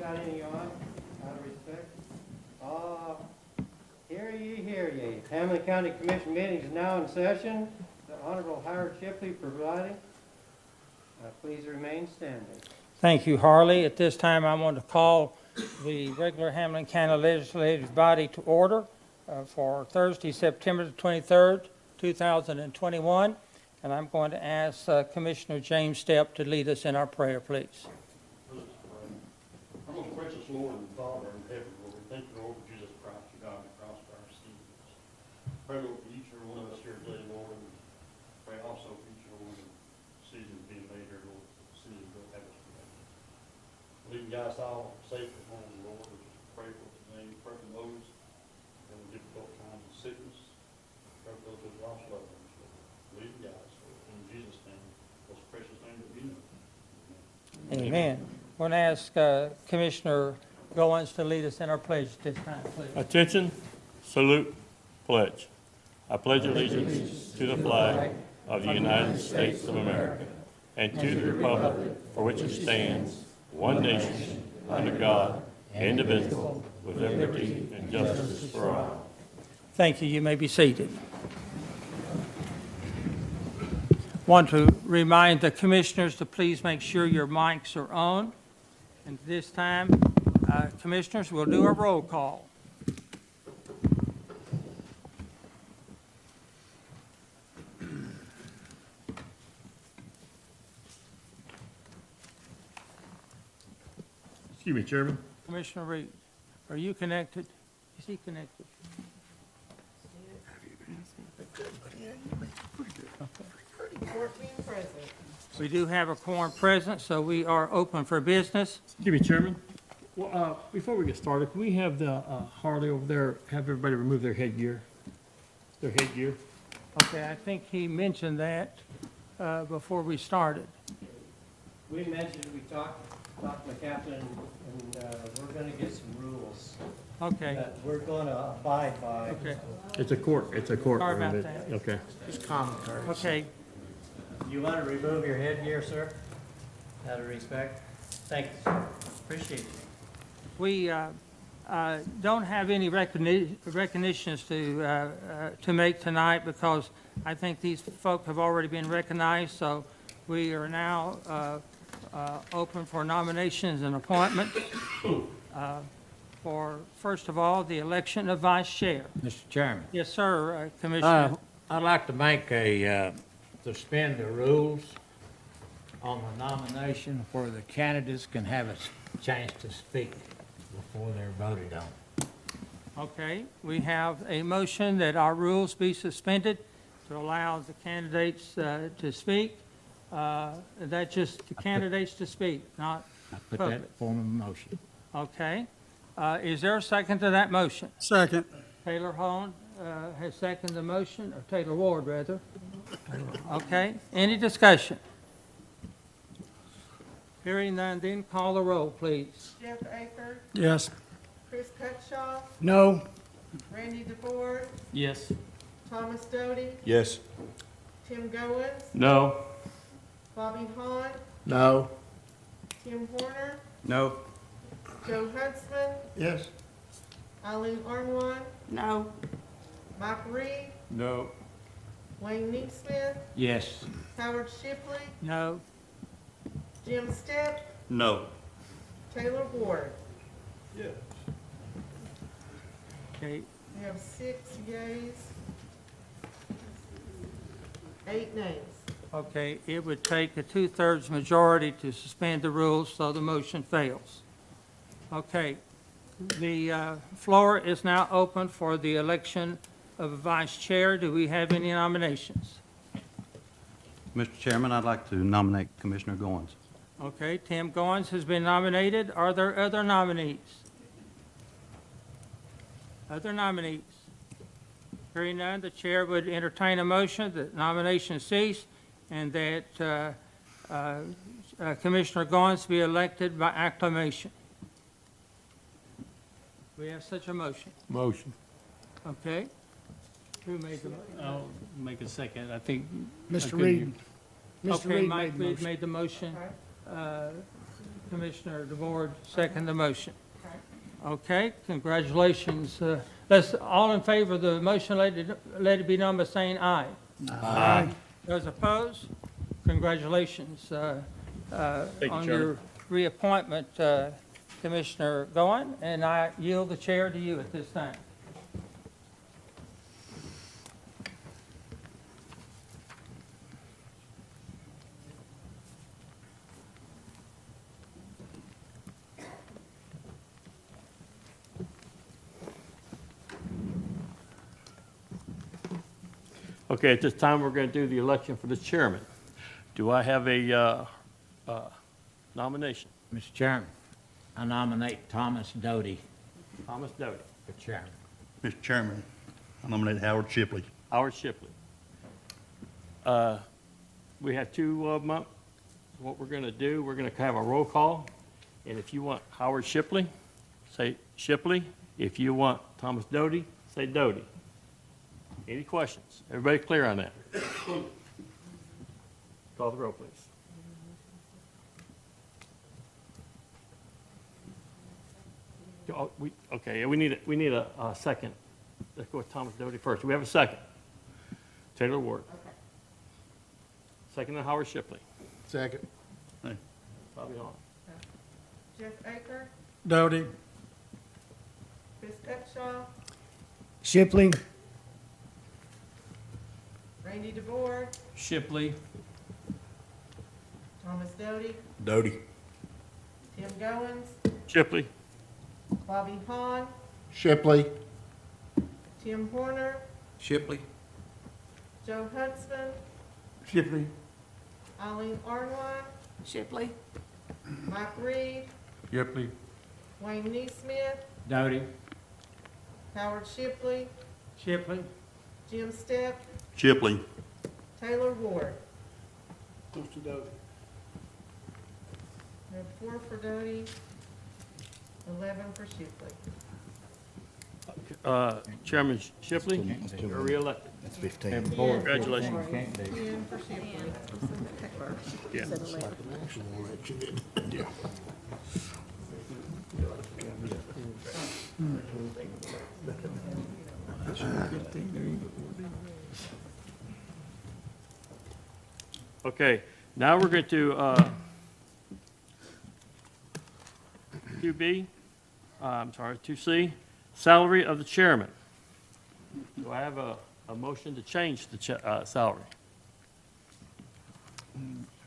got any on, out of respect? Hear ye, hear ye. Hamlin County Commission meeting is now in session. The Honorable Howard Shipley presiding. Please remain standing. Thank you, Harley. At this time, I want to call the regular Hamlin County Legislative Body to order for Thursday, September the 23rd, 2021. And I'm going to ask Commissioner James Stepp to lead us in our prayer, please. Our most precious Lord and Father in heaven, Lord, we thank you, Lord, for Jesus Christ, you died on the cross for our sins. Pray, Lord, for each and every one of us here today, Lord, and pray also for each and every one of the decisions being made here, Lord, decisions that have us today. Lead and guide us all safely home, Lord. We just pray for today, pray for those in difficult times of sickness, pray for those who have lost loved ones, Lord. Lead and guide us, Lord, in Jesus' name, most precious name that we know. Amen. I'm going to ask Commissioner Goins to lead us in our pledge at this time, please. Attention, salute, pledge. I pledge allegiance to the flag of the United States of America and to the republic for which it stands, one nation, under God, indivisible, with liberty and justice for all. Thank you. You may be seated. Want to remind the commissioners to please make sure your mics are on. And this time, commissioners, we'll do a roll call. Excuse me, Chairman. Commissioner Reed, are you connected? Is he connected? We do have a quorum present, so we are open for business. Excuse me, Chairman. Well, before we get started, can we have the Harley over there, have everybody remove their headgear? Their headgear? Okay, I think he mentioned that before we started. We mentioned, we talked to the captain, and we're going to get some rules Okay, that we're going to abide by. okay, It's a court. Sorry about that. Okay. okay. You want to remove your headgear, sir? Out of respect? Thank you, sir. Appreciate you. We don't have any recognitions to make tonight because I think these folk have already been recognized. So we are now open for nominations and appointments. For first of all, the election of vice chair. Mr. Chairman, Yes, sir, Commissioner. I'd like to make suspend the rules on the nomination where the candidates can have a chance to speak before they're voted on. Okay, we have a motion that our rules be suspended to allow the candidates to speak. That's just the candidates to speak, not I put public. that form of motion. Okay. Is there a second to that motion? Second. Taylor Holden has seconded the motion, or Taylor Ward, rather. Okay. Any discussion? Hearing none, then call the roll, please. Jeff Aker, Yes. Chris Cutshaw, No. Randy DeFord, Yes. Thomas Doty, Yes. Tim Goins, No. Bobby Hahn, No. Tim Horner, No. Joe Huntsman, Yes. Eileen Armstrong, No. Mike Reed, No. Wayne Neesmith, Yes. Howard Shipley, No. Jim Stepp, No. Taylor Ward. Okay. We have 6 yeas, 8 nays. Okay, it would take a 2/3 majority to suspend the rules, so the motion fails. Okay, the floor is now open for the election of a vice chair. Do we have any nominations? Mr. Chairman, I'd like to nominate Commissioner Goins. Okay, Tim Goins has been nominated. Are there other nominees? Other nominees? Hearing none, the chair would entertain a motion that nominations cease and that Commissioner Goins be elected by acclamation. We have such a motion. Motion. Okay. Who made the motion? I'll make a second. I think. Mr. Reed. Mr. Okay, Reed Mike made the Reed motion. made the motion. Commissioner DeBoard second the motion. Okay, congratulations. Let's, all in favor of the motion, let it be known by saying aye. Aye. Those opposed? Congratulations you, on Chairman. your reappointment, Commissioner Goen, and I yield the chair to you at this time. Okay, at this time, we're going to do the election for the chairman. Do I have a nomination? Mr. Chairman, I nominate Thomas Doty Thomas Doty. for chairman. Mr. Chairman, I nominate Howard Shipley. Howard Shipley. We have two of them. What we're going to do, we're going to have a roll call. And if you want Howard Shipley, say Shipley. If you want Thomas Doty, say Doty. Any questions? Everybody clear on that? Call the roll, please. Okay, we need a second. Let's go with Thomas Doty first. Do we have a second? Taylor Ward. Second to Howard Shipley. Second. Bobby Hahn. Jeff Aker, Doty. Chris Upshaw, Shipley. Randy DeBoer, Shipley. Thomas Doty, Doty. Tim Goins, Shipley. Bobby Hahn, Shipley. Tim Horner, Shipley. Joe Huntsman, Shipley. Eileen Arnwine, Shipley. Mike Reed, Shipley. Wayne Neesmith, Doty. Howard Shipley, Shipley? Jim Stepp, Shipley. Taylor Ward. Mr. Doty. We have 4 for Doty, 11 for Shipley. Chairman Shipley, you're reelected. That's 15. And board. Congratulations. Can't do. 10 for Shipley. Yeah. Okay, now we're going to, 2B, I'm sorry, 2C, salary of the chairman. Do I have a motion to change the salary?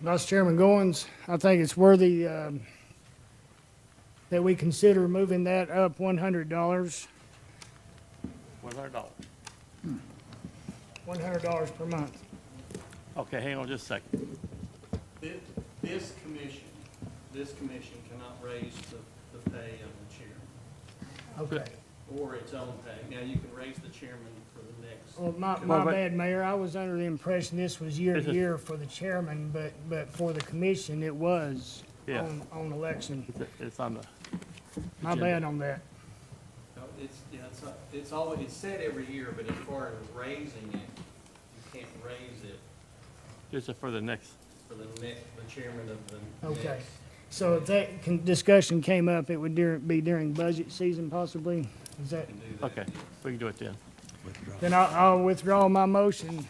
Vice Chairman Goins, I think it's worthy that we consider moving that up $100. $100. $100 per month. Okay, hang on just a second. This commission cannot raise the pay of the chairman Okay. or its own pay. Now, you can raise the chairman for the next. Well, my Well, but- bad, Mayor. I was under the impression this was year This to is- year for the chairman, but for the commission, it was Yeah. on election. It's on the, My bad on that. No, it's always, it's said every year, but as far as raising it, you can't raise it this is for the next, for the chairman of the Okay. next. So if that discussion came up, it would be during budget season possibly? Is that, Can do that. okay, we can do it then. then I'll withdraw my motion,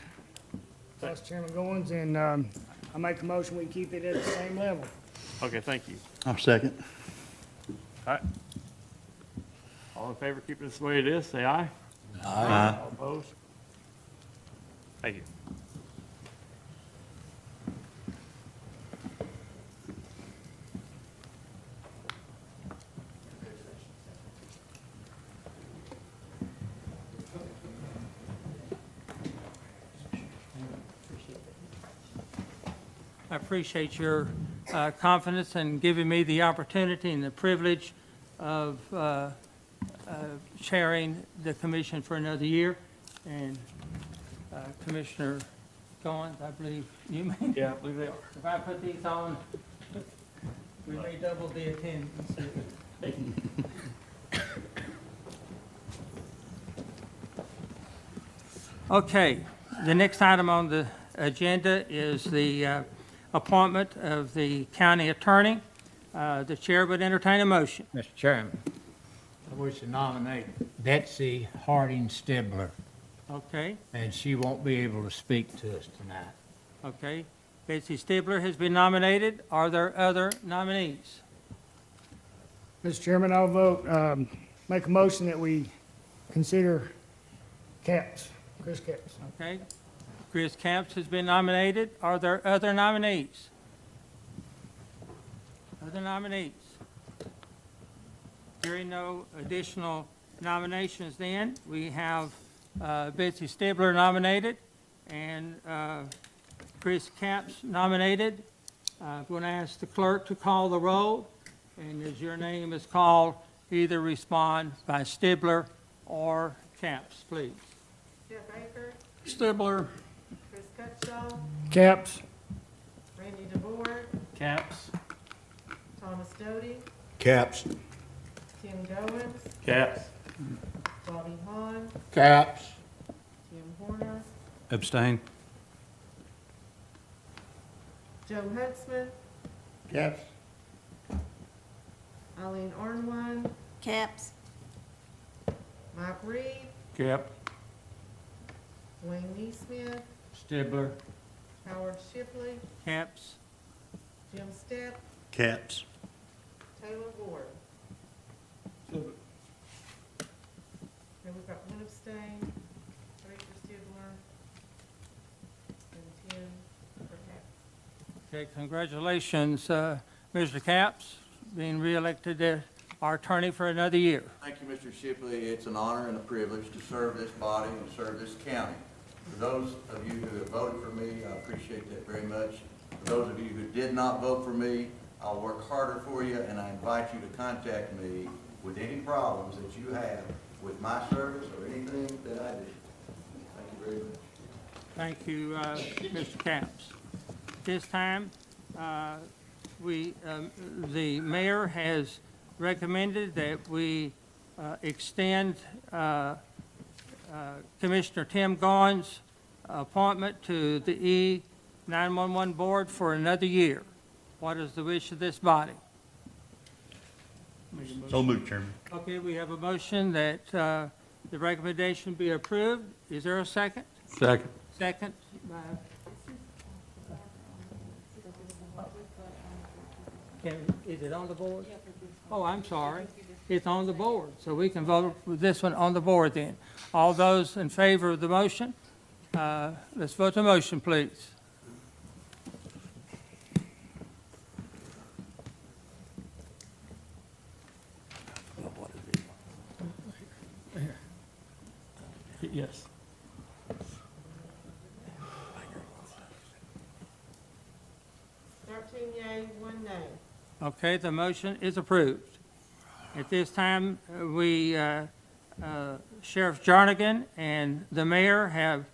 Vice Chairman Goins, and I make a motion we keep it at the same level. Okay, thank you. I'll second. All right. All in favor, keep it the way it is, say aye. Aye. All opposed? Thank you. I appreciate your confidence and giving me the opportunity and the privilege of chairing the commission for another year. And Commissioner Goins, I believe you may. Yeah, I believe they are. If I put these on, we may double the attendance. Okay, the next item on the agenda is the appointment of the county attorney. The chair would entertain a motion. Mr. Chairman, I wish to nominate Betsy Harding Stibler, Okay, and she won't be able to speak to us tonight. okay. Betsy Stabler has been nominated. Are there other nominees? Mr. Chairman, I'll vote, make a motion that we consider Capps, Chris Capps. Okay. Chris Camps has been nominated. Are there other nominees? Other nominees? Hearing no additional nominations then, we have Betsy Stabler nominated and Chris Camps nominated. I'm going to ask the clerk to call the roll, and as your name is called, either respond by Stabler or Camps, please. Jeff Baker, Stabler. Chris Cutshaw, Capps. Randy DeVore, Caps. Thomas Doty, Caps. Tim Goins, Caps. Bobby Hahn, Caps. Tim Horner, Abstain. Joe Huntsman, Caps. Eileen Arnwine, Caps. Mike Reed, Cap. Wayne Neesmith, Stibler. Howard Shipley, Camps? Jim Stepp, Caps. Taylor Ward. And we've got one abstain, three for Stabler, and 10 for Capps. Okay, congratulations, Mr. Capps, being reelected as our attorney for another year. Thank you, Mr. Shipley. It's an honor and a privilege to serve this body and serve this county. For those of you who have voted for me, I appreciate that very much. For those of you who did not vote for me, I'll work harder for you, and I invite you to contact me with any problems that you have with my service or anything that I do. Thank you very much. Thank you, Mr. Capps. This time, the mayor has recommended that we extend Commissioner Tim Goins' appointment to the E911 Board for another year. What is the wish of this body? So moved, Chairman. Okay, we have a motion that the recommendation be approved. Is there a second? Second. Second by... Is it on the board? Oh, I'm sorry. It's on the board, so we can vote for this one on the board then. All those in favor of the motion, let's vote the motion, please. Yes. 13 yea, 1 nay. Okay, the motion is approved. At this time, Sheriff Jarnigan and the mayor have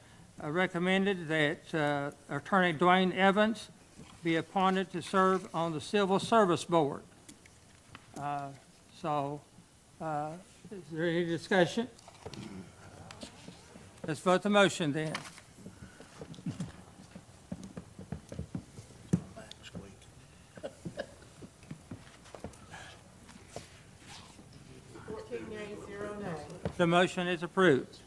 recommended that Attorney Dwayne Evans be appointed to serve on the Civil Service Board. Is there any discussion? Let's vote the motion then. The motion is approved.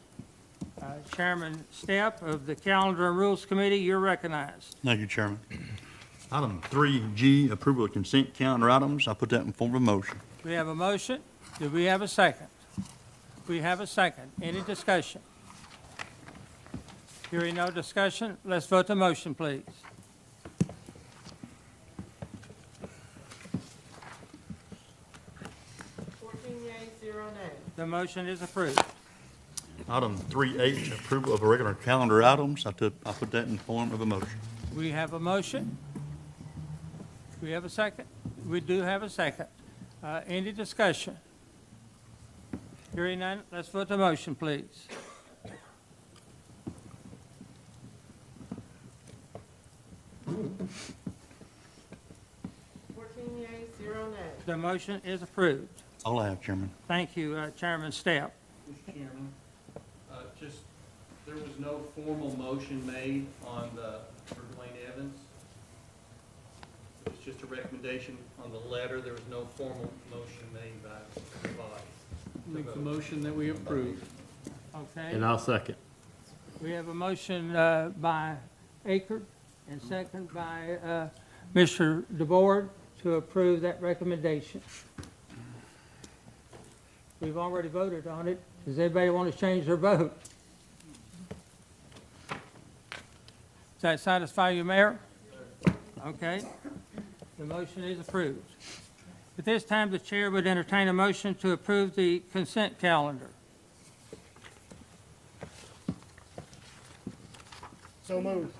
Chairman Stepp of the Calendar and Rules Committee, you're recognized. Thank you, Chairman. Item 3G, approval of consent calendar items. I put that in form of a motion. We have a motion. Do we have a second? We have a second. Any discussion? Hearing no discussion, let's vote the motion, please. The motion is approved. Item 3H, approval of regular calendar items. I put that in form of a motion. We have a motion. We have a second. We do have a second. Any discussion? Hearing none, let's vote the motion, please. The motion is approved. All I have, Chairman. Thank you, Chairman Stepp. Mr. Chairman, there was no formal motion made on for Dwayne Evans. It's just a recommendation on the letter. There was no formal motion made by the body. Make the motion that we approve. Okay, And I'll second. we have a motion by Aker and second by Mr. DeBoard to approve that recommendation. We've already voted on it. Does anybody want to change their vote? Does that satisfy you, Mayor? Okay. The motion is approved. At this time, the chair would entertain a motion to approve the consent calendar. So moved.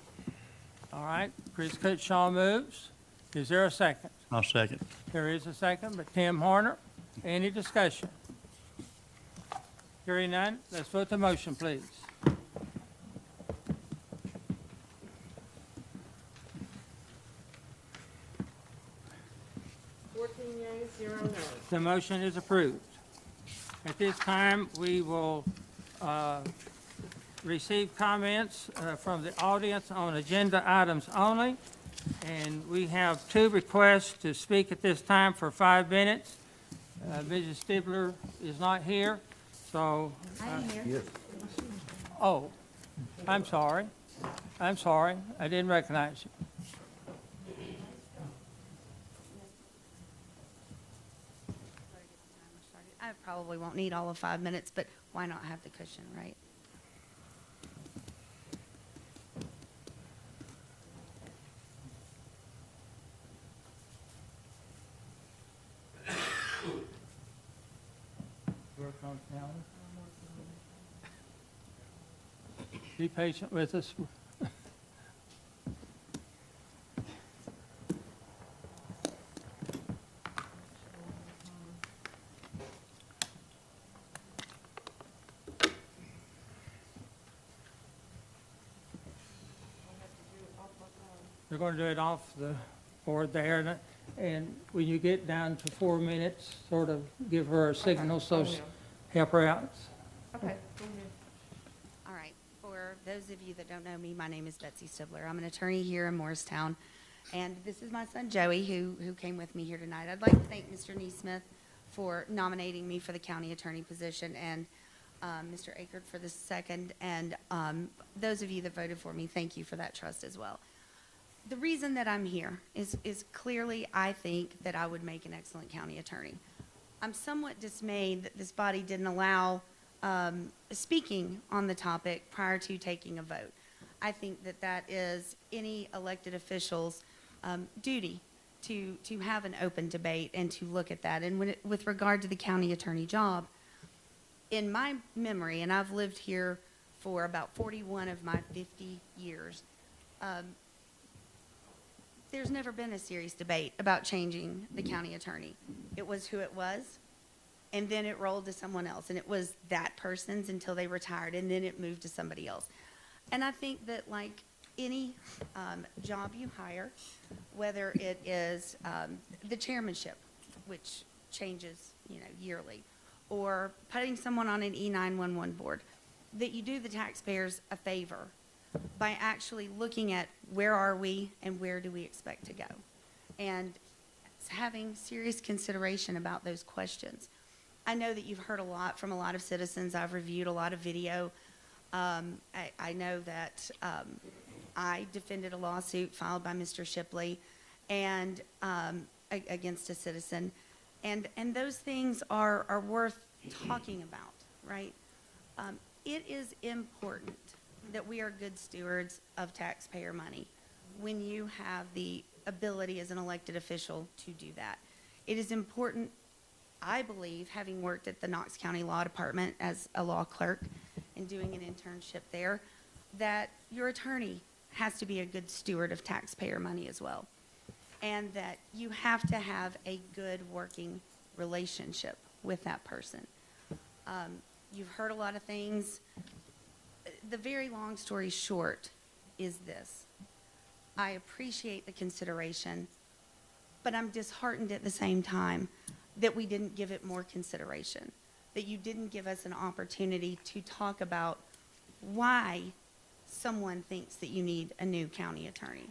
All right, Chris Cutshaw moves. Is there a second? I'll second. There is a second, but Tim Horner. Any discussion? Hearing none, let's vote the motion, please. The motion is approved. At this time, we will receive comments from the audience on agenda items only. And we have 2 requests to speak at this time for 5 minutes. Mrs. Stibler is not here, so. I am here. Oh, I'm sorry. I'm sorry. I didn't recognize you. I probably won't need all of 5 minutes, but why not have the cushion, right? Be patient with us. They're going to do it off the board there, and when you get down to 4 minutes, sort of give her a signal so help her out. Okay. All right. For those of you that don't know me, my name is Betsy Stibler. I'm an attorney here in Morristown, and this is my son Joey, who came with me here tonight. I'd like to thank Mr. Neesmith for nominating me for the county attorney position, and Mr. Akert for the second, and those of you that voted for me, thank you for that trust as well. The reason that I'm here is clearly I think that I would make an excellent county attorney. I'm somewhat dismayed that this body didn't allow speaking on the topic prior to taking a vote. I think that that is any elected official's duty to have an open debate and to look at that. And with regard to the county attorney job, in my memory, and I've lived here for about 41 of my 50 years, there's never been a serious debate about changing the county attorney. It was who it was, and then it rolled to someone else, and it was that person's until they retired, and then it moved to somebody else. And I think that like any job you hire, whether it is the chairmanship, which changes, yearly, or putting someone on an E911 board, that you do the taxpayers a favor by actually looking at where are we and where do we expect to go, and having serious consideration about those questions. I know that you've heard a lot from a lot of citizens. I've reviewed a lot of video. I know that I defended a lawsuit filed by Mr. Shipley and against a citizen, and those things are worth talking about, right? It is important that we are good stewards of taxpayer money when you have the ability as an elected official to do that. It is important, I believe, having worked at the Knox County Law Department as a law clerk and doing an internship there, that your attorney has to be a good steward of taxpayer money as well, and that you have to have a good working relationship with that person. You've heard a lot of things. The very long story short is this. I appreciate the consideration, but I'm disheartened at the same time that we didn't give it more consideration, that you didn't give us an opportunity to talk about why someone thinks that you need a new county attorney.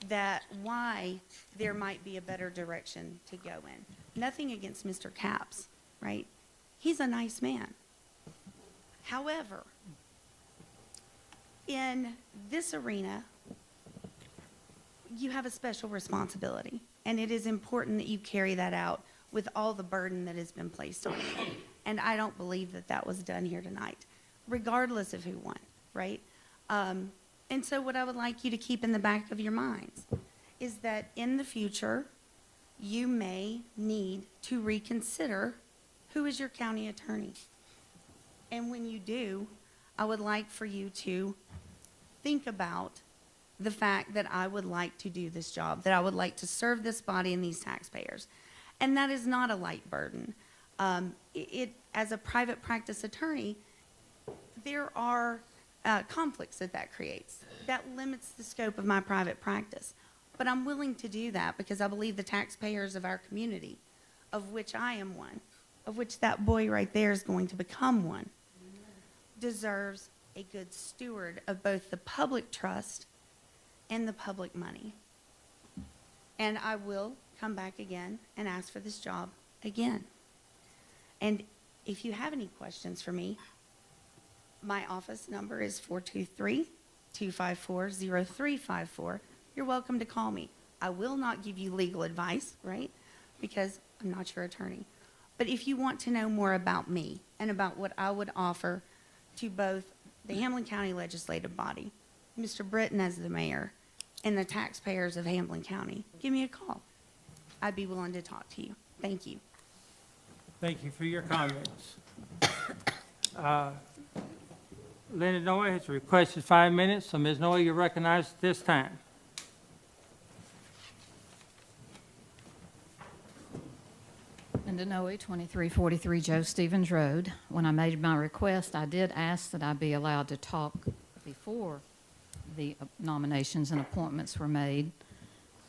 that why there might be a better direction to go in. Nothing against Mr. Capps, right? He's a nice man. However, in this arena, you have a special responsibility, and it is important that you carry that out with all the burden that has been placed on you. And I don't believe that that was done here tonight, regardless of who won, right? And so what I would like you to keep in the back of your minds is that in the future, you may need to reconsider who is your county attorney. And when you do, I would like for you to think about the fact that I would like to do this job, that I would like to serve this body and these taxpayers. And that is not a light burden. As a private practice attorney, there are conflicts that creates. That limits the scope of my private practice. But I'm willing to do that because I believe the taxpayers of our community, of which I am one, of which that boy right there is going to become one, deserves a good steward of both the public trust and the public money. And I will come back again and ask for this job again. And if you have any questions for me, my office number is 423-254-0354. You're welcome to call me. I will not give you legal advice, right? Because I'm not your attorney. But if you want to know more about me and about what I would offer to both the Hamlin County Legislative Body, Mr. Britton as the mayor, and the taxpayers of Hamlin County, give me a call. I'd be willing to talk to you. Thank you. Thank you for your comments. Linda Noe has requested 5 minutes, so Ms. Noe, you're recognized at this time. Linda Noe, 2343 Joe Stevens Road. When I made my request, I did ask that I be allowed to talk before the nominations and appointments were made.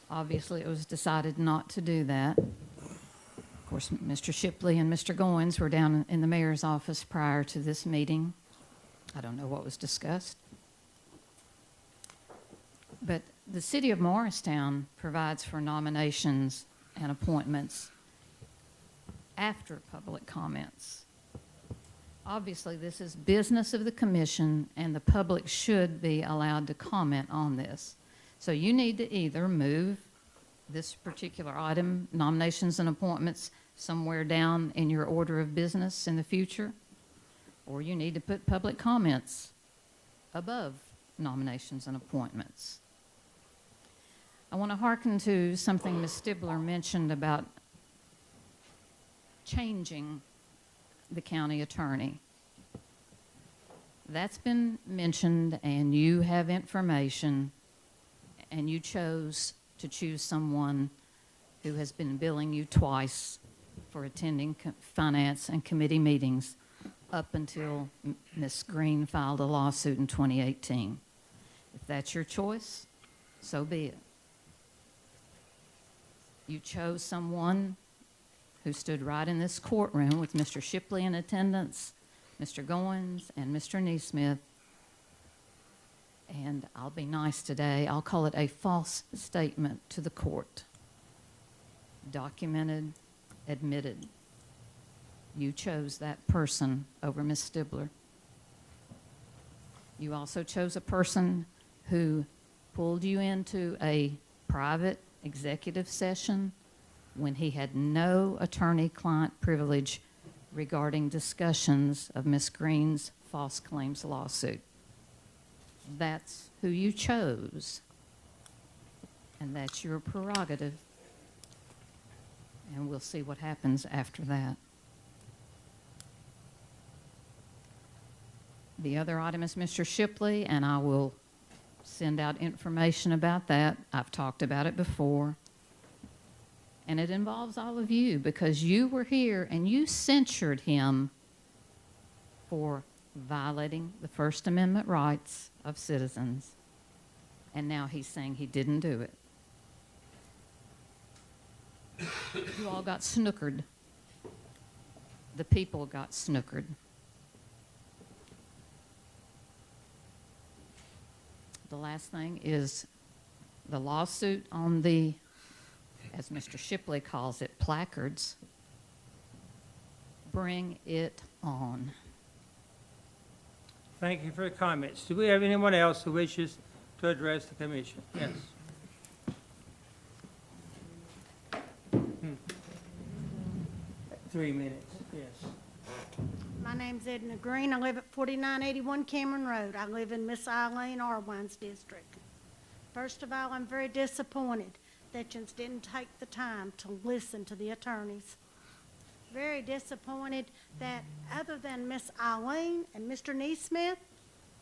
Obviously, it was decided not to do that. Of course, Mr. Shipley and Mr. Goins were down in the mayor's office prior to this meeting. I don't know what was discussed. But the city of Morristown provides for nominations and appointments after public comments. Obviously, this is business of the commission, and the public should be allowed to comment on this. So you need to either move this particular item, nominations and appointments, somewhere down in your order of business in the future, or you need to put public comments above nominations and appointments. I want to hearken to something Ms. Stibler mentioned about changing the county attorney. That's been mentioned, and you have information, and you chose to choose someone who has been billing you twice for attending finance and committee meetings up until Ms. Green filed a lawsuit in 2018. If that's your choice, so be it. You chose someone who stood right in this courtroom with Mr. Shipley in attendance, Mr. Goins, and Mr. Neesmith. And I'll be nice today. I'll call it a false statement to the court. Documented, admitted. You chose that person over Ms. Stibler. You also chose a person who pulled you into a private executive session when he had no attorney-client privilege regarding discussions of Ms. Green's false claims lawsuit. That's who you chose, and that's your prerogative, and we'll see what happens after that. The other item is Mr. Shipley, and I will send out information about that. I've talked about it before. And it involves all of you because you were here and you censured him for violating the First Amendment rights of citizens. And now he's saying he didn't do it. You all got snookered. The people got snookered. The last thing is the lawsuit on the, as Mr. Shipley calls it, placards. Bring it on. Thank you for your comments. Do we have anyone else who wishes to address the commission? Yes. 3 minutes, yes. My name's Edna Green. I live at 4981 Cameron Road. I live in Miss Eileen Arwine's district. First of all, I'm very disappointed that you didn't take the time to listen to the attorneys. Very disappointed that other than Miss Eileen and Mr. Neesmith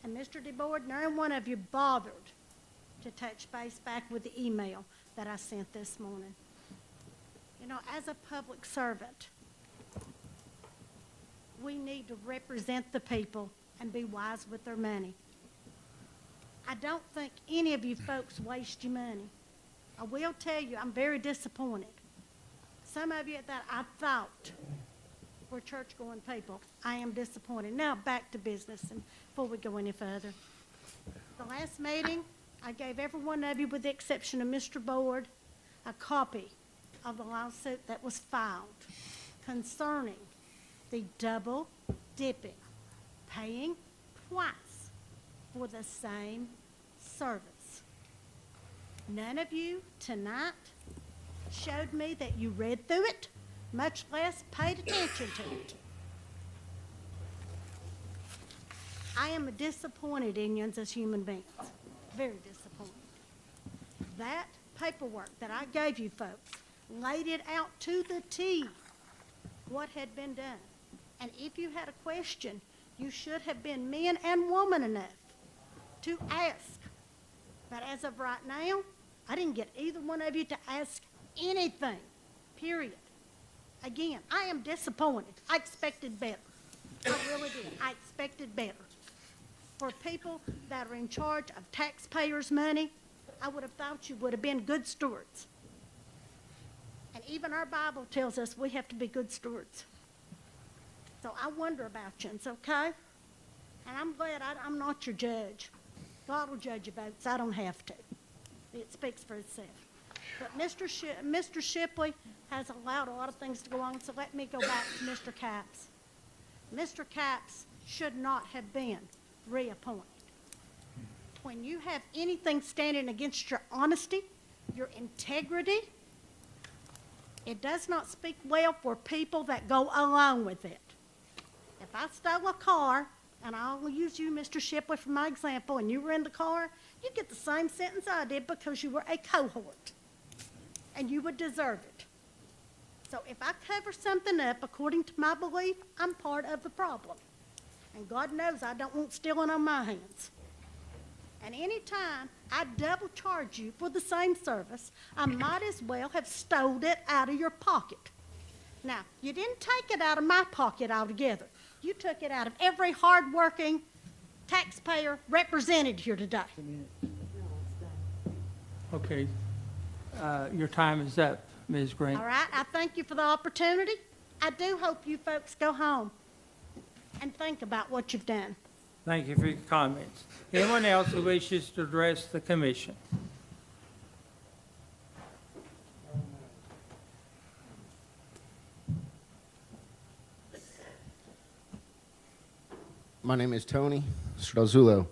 and Mr. DeBoard, none one of you bothered to touch base back with the email that I sent this morning. You know, as a public servant, we need to represent the people and be wise with their money. I don't think any of you folks waste your money. I will tell you, I'm very disappointed. Some of you that I thought were church-going people, I am disappointed. Now, back to business, and before we go any further. The last meeting, I gave every one of you, with the exception of Mr. Board, a copy of the lawsuit that was filed concerning the double dipping, paying twice for the same service. None of you tonight showed me that you read through it, much less paid attention to it. I am disappointed in you as human beings, very disappointed. That paperwork that I gave you folks laid it out to the T what had been done. And if you had a question, you should have been man and woman enough to ask. But as of right now, I didn't get either one of you to ask anything, period. Again, I am disappointed. I expected better. I really did. I expected better. For people that are in charge of taxpayers' money, I would have thought you would have been good stewards. And even our Bible tells us we have to be good stewards. So I wonder about you, it's okay? And I'm glad I'm not your judge. God will judge your votes. I don't have to. It speaks for itself. But Mr. Shipley has allowed a lot of things to go on, so let me go back to Mr. Capps. Mr. Capps should not have been reappointed. When you have anything standing against your honesty, your integrity, it does not speak well for people that go along with it. If I stole a car, and I'll use you, Mr. Shipley, for my example, and you were in the car, you get the same sentence I did because you were a cohort, and you would deserve it. So if I cover something up according to my belief, I'm part of the problem. And God knows I don't want stealing on my hands. And any time I double charge you for the same service, I might as well have stole it out of your pocket. Now, you didn't take it out of my pocket altogether. You took it out of every hard-working taxpayer represented here today. Okay. Your time is up, Ms. Green. All right, I thank you for the opportunity. I do hope you folks go home and think about what you've done. Thank you for your comments. Anyone else who wishes to address the commission? My name is Tony Strazulo.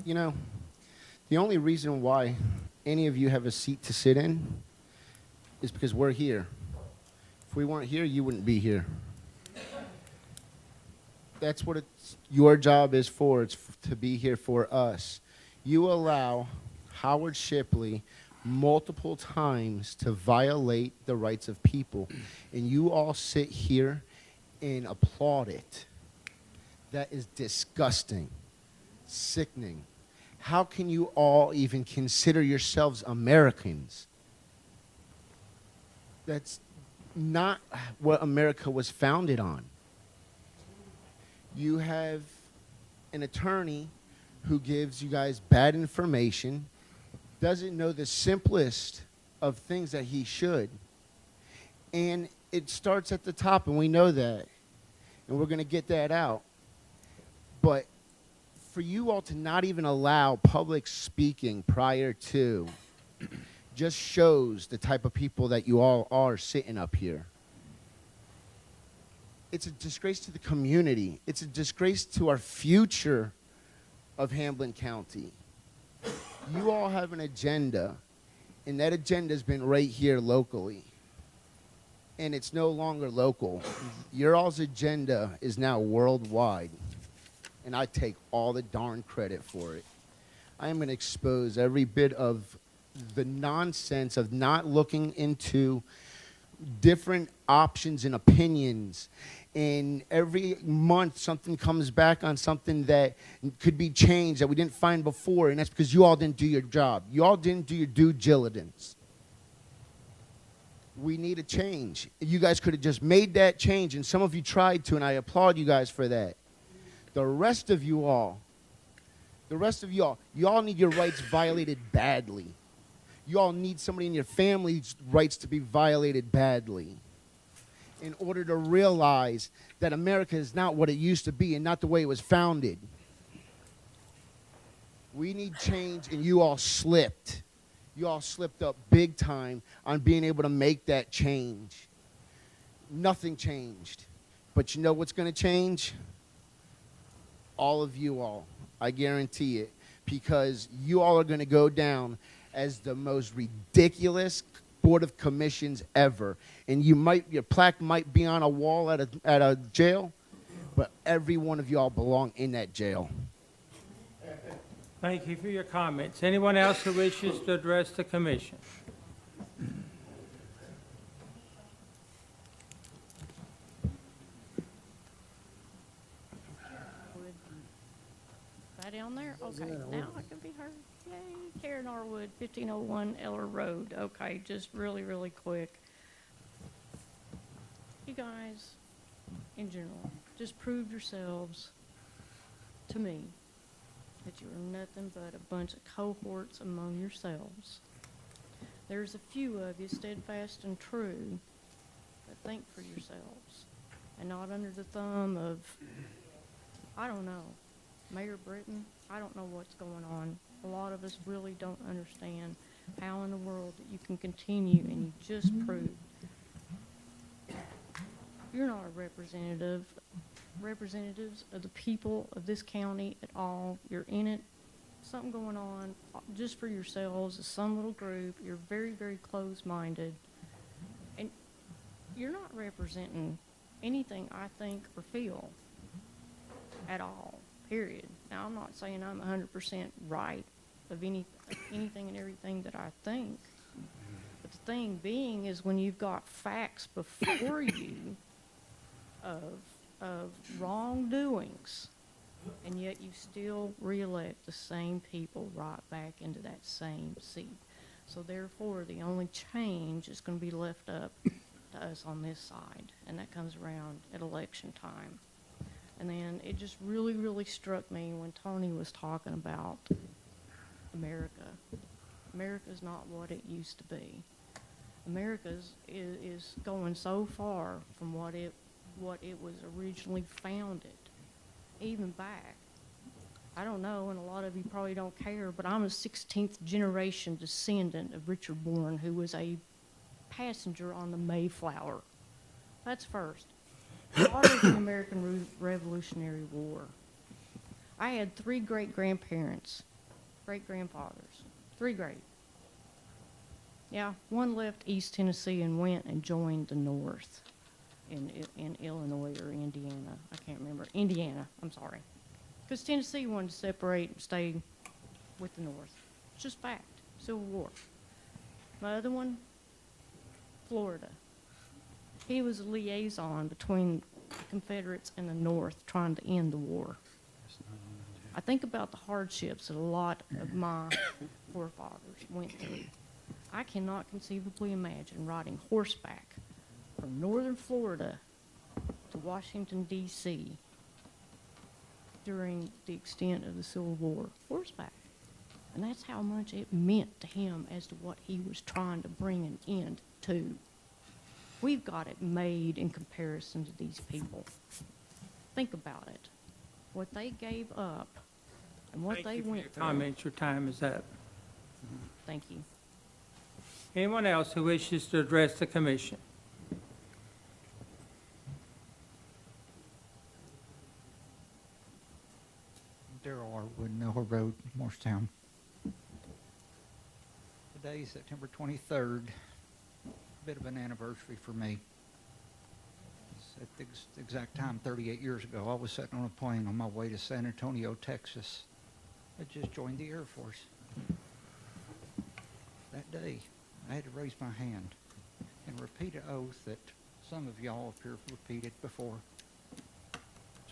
You know, the only reason why any of you have a seat to sit in is because we're here. If we weren't here, you wouldn't be here. That's what your job is for. It's to be here for us. You allow Howard Shipley multiple times to violate the rights of people, and you all sit here and applaud it. That is disgusting, sickening. How can you all even consider yourselves Americans? That's not what America was founded on. You have an attorney who gives you guys bad information, doesn't know the simplest of things that he should. And it starts at the top, and we know that. And we're going to get that out. But for you all to not even allow public speaking prior to just shows the type of people that you all are sitting up here. It's a disgrace to the community. It's a disgrace to our future of Hamlin County. You all have an agenda, and that agenda has been right here locally. And it's no longer local. Your all's agenda is now worldwide, and I take all the darn credit for it. I am going to expose every bit of the nonsense of not looking into different options and opinions. And every month something comes back on something that could be changed that we didn't find before, and that's because you all didn't do your job. You all didn't do your due diligence. We need a change. You guys could have just made that change, and some of you tried to, and I applaud you guys for that. The rest of you all, you all need your rights violated badly. You all need somebody in your family's rights to be violated badly in order to realize that America is not what it used to be and not the way it was founded. We need change, and you all slipped. You all slipped up big time on being able to make that change. Nothing changed. But you know what's going to change? All of you all. I guarantee it. Because you all are going to go down as the most ridiculous Board of Commissions ever. And your plaque might be on a wall at a jail, but every one of y'all belong in that jail. Thank you for your comments. Anyone else who wishes to address the commission? Right down there? Okay, now I can be heard. Yay, Karen Arwood, 1501 Eller Road. Okay, just really, really quick. You guys, in general, just prove yourselves to me that you are nothing but a bunch of cohorts among yourselves. There's a few of you steadfast and true that think for yourselves and not under the thumb of, I don't know, Mayor Britton. I don't know what's going on. A lot of us really don't understand how in the world that you can continue, and you just proved you're not a representatives of the people of this county at all. You're in it, something going on just for yourselves as some little group. You're very, very closed-minded, and you're not representing anything I think or feel at all, period. Now, I'm not saying I'm 100% right of anything and everything that I think, but the thing being is when you've got facts before you of wrongdoings, and yet you still re-elect the same people right back into that same seat. So therefore, the only change is going to be left up to us on this side, and that comes around at election time. And then it just really, really struck me when Tony was talking about America. America's not what it used to be. America is going so far from what it was originally founded, even back. I don't know, and a lot of you probably don't care, but I'm a 16th generation descendant of Richard Bourne, who was a passenger on the Mayflower. That's first. Part of the American Revolutionary War. I had 3 great-grandparents, great-grandfathers, 3 great. Yeah, one left East Tennessee and went and joined the North in Illinois or Indiana. I can't remember. Indiana, I'm sorry. Because Tennessee wanted to separate and stay with the North. It's just fact. Civil War. My other one, Florida. He was a liaison between the Confederates and the North trying to end the war. I think about the hardships that a lot of my forefathers went through. I cannot conceivably imagine riding horseback from northern Florida to Washington, D.C. during the extent of the Civil War. Horseback. And that's how much it meant to him as to what he was trying to bring an end to. We've got it made in comparison to these people. Think about it. What they gave up and what Thank they you for went your through. comments. Your time is up. Thank you. Anyone else who wishes to address the commission? Darrell Arwood, Millville Road, Morristown. Today is September 23rd, a bit of an anniversary for me. It's at the exact time 38 years ago, I was sitting on a plane on my way to San Antonio, Texas. I just joined the Air Force. That day, I had to raise my hand and repeat an oath that some of y'all up here have repeated before,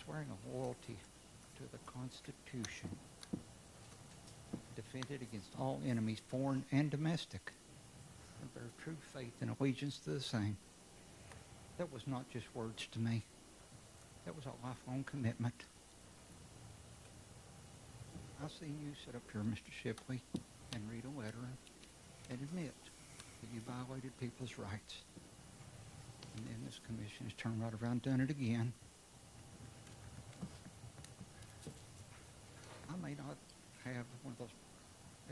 swearing a loyalty to the Constitution, defended against all enemies, foreign and domestic, and bear true faith and allegiance to the same. That was not just words to me. That was a lifelong commitment. I've seen you sit up here, Mr. Shipley, and read a letter and admit that you violated people's rights. And then this commission has turned right around and done it again. I may not have one of those,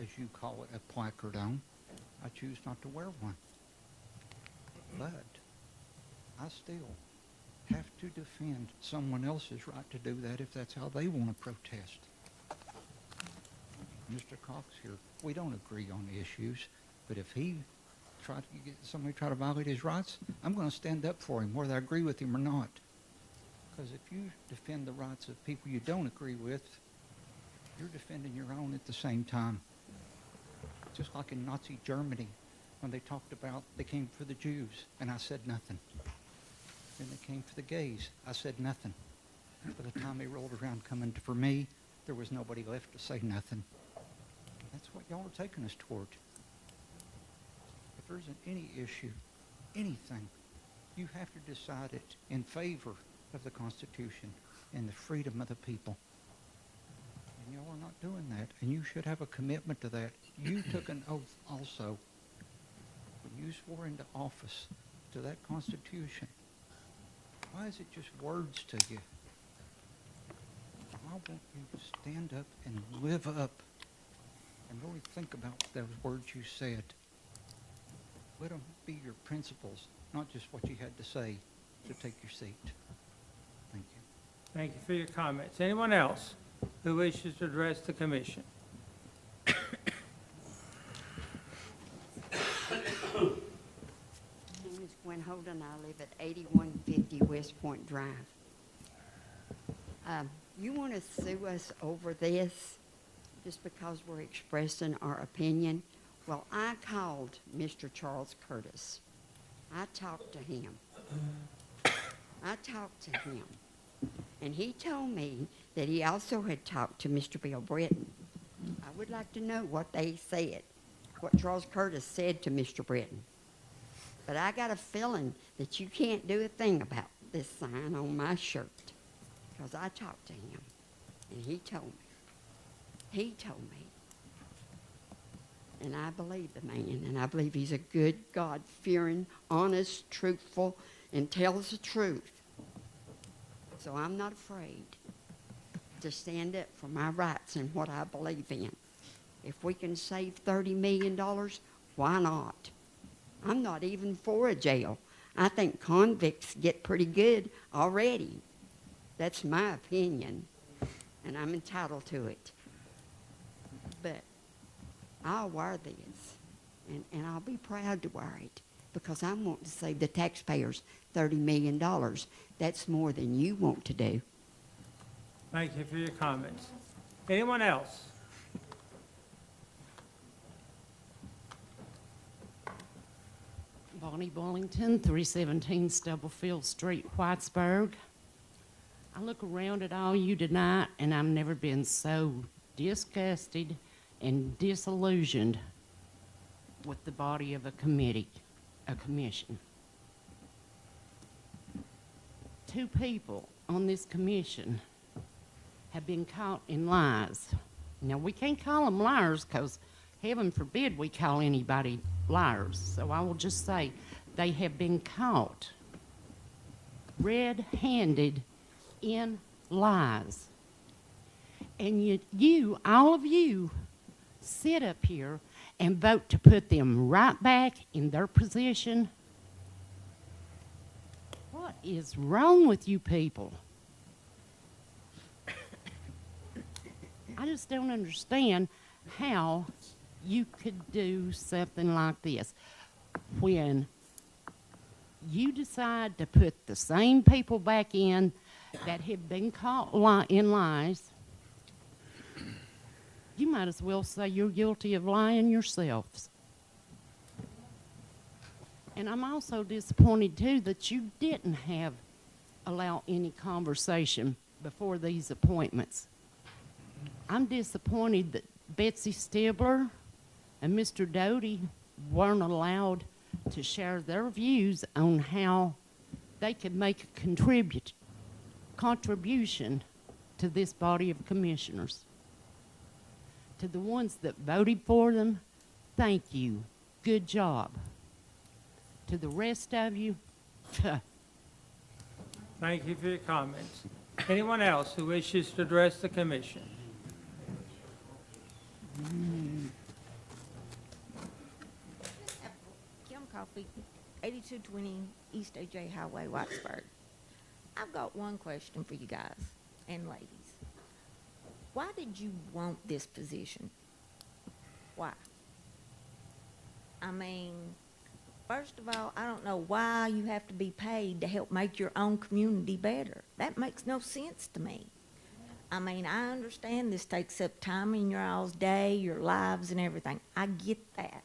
as you call it, a placard on. I choose not to wear one. But I still have to defend someone else's right to do that if that's how they want to protest. Mr. Cox here, we don't agree on issues, but if he somebody try to violate his rights, I'm going to stand up for him, whether I agree with him or not. Because if you defend the rights of people you don't agree with, you're defending your own at the same time. Just like in Nazi Germany, when they talked about they came for the Jews, and I said nothing. Then they came for the gays, I said nothing. And by the time they rolled around coming for me, there was nobody left to say nothing. That's what y'all are taking us toward. If there isn't any issue, anything, you have to decide it in favor of the Constitution and the freedom of the people. And y'all are not doing that, and you should have a commitment to that. You took an oath also when you swore into office to that Constitution. Why is it just words to you? I want you to stand up and live up and really think about those words you said. Let them be your principles, not just what you had to say to take your seat. Thank you. Thank you for your comments. Anyone else who wishes to address the commission? My name is Gwen Holden. I live at 8150 West Point Drive. You want to sue us over this just because we're expressing our opinion? Well, I called Mr. Charles Curtis. I talked to him. And he told me that he also had talked to Mr. Bill Britton. I would like to know what they said, what Charles Curtis said to Mr. Britton. But I got a feeling that you can't do a thing about this sign on my shirt, because I talked to him, and he told me. And I believe the man, and I believe he's a good, God-fearing, honest, truthful, and tells the truth. So I'm not afraid to stand up for my rights and what I believe in. If we can save $30 million, why not? I'm not even for a jail. I think convicts get pretty good already. That's my opinion, and I'm entitled to it. But I'll wear this, and I'll be proud to wear it, because I want to save the taxpayers $30 million. That's more than you want to do. Thank you for your comments. Anyone else? Bonnie Bollington, 317 Stubblefield Street, Whitesburg. I look around at all you tonight, and I've never been so disgusted and disillusioned with the body of a commission. 2 people on this commission have been caught in lies. Now, we can't call them liars, because heaven forbid we call anybody liars. So I will just say they have been caught red-handed in lies. And all of you, sit up here and vote to put them right back in their position. What is wrong with you people? I just don't understand how you could do something like this when you decide to put the same people back in that have been caught in lies. You might as well say you're guilty of lying yourselves. And I'm also disappointed too that you didn't allow any conversation before these appointments. I'm disappointed that Betsy Stibler and Mr. Doty weren't allowed to share their views on how they could make a contribution to this body of commissioners. To the ones that voted for them, thank you. Good job. To the rest of you, Thank you for your comments. Anyone else who wishes to address the commission? Kim Coffey, 8220 East AJ Highway, Whitesburg. I've got one question for you guys and ladies. Why did you want this position? Why? I mean, first of all, I don't know why you have to be paid to help make your own community better. That makes no sense to me. I mean, I understand this takes up time in your all's day, your lives and everything. I get that.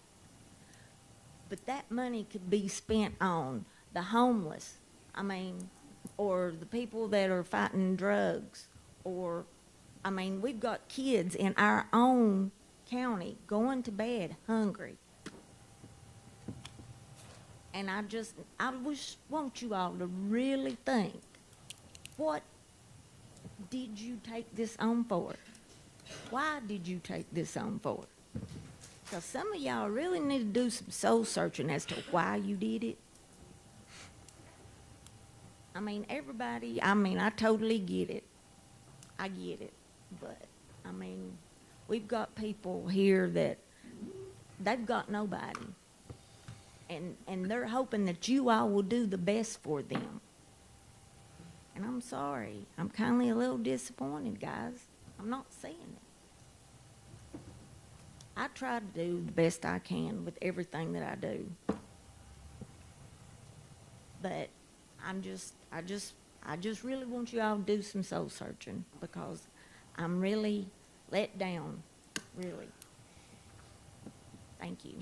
But that money could be spent on the homeless, I mean, or the people that are fighting drugs, or, I mean, we've got kids in our own county going to bed hungry. And I just want you all to really think, what did you take this on for? Why did you take this on for? Because some of y'all really need to do some soul searching as to why you did it. I mean, everybody, I mean, I totally get it. I get it. But, I mean, we've got people here that they've got nobody. And they're hoping that you all will do the best for them. And I'm sorry. I'm kind of a little disappointed, guys. I'm not seeing it. I try to do the best I can with everything that I do. But I just really want you all to do some soul searching, because I'm really let down, really. Thank you.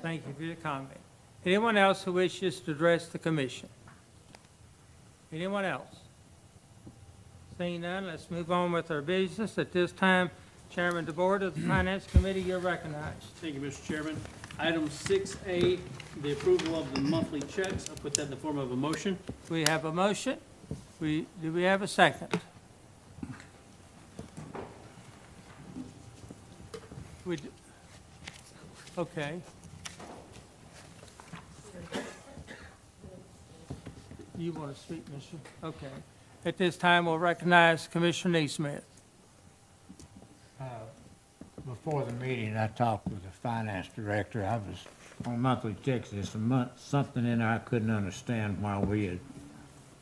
Thank you for your comment. Anyone else who wishes to address the commission? Anyone else? Seeing none, let's move on with our business. At this time, Chairman DeBoard of the Finance Committee, you're recognized. Thank you, Mr. Chairman. Item 6A, the approval of the monthly checks. I'll put that in the form of a motion. We have a motion. Do we have a second? Okay. You want to speak, Mr.? Okay. At this time, we'll recognize Commissioner Neesmith. Before the meeting, I talked with the finance director. I was on monthly checks this month, something in there I couldn't understand why we had.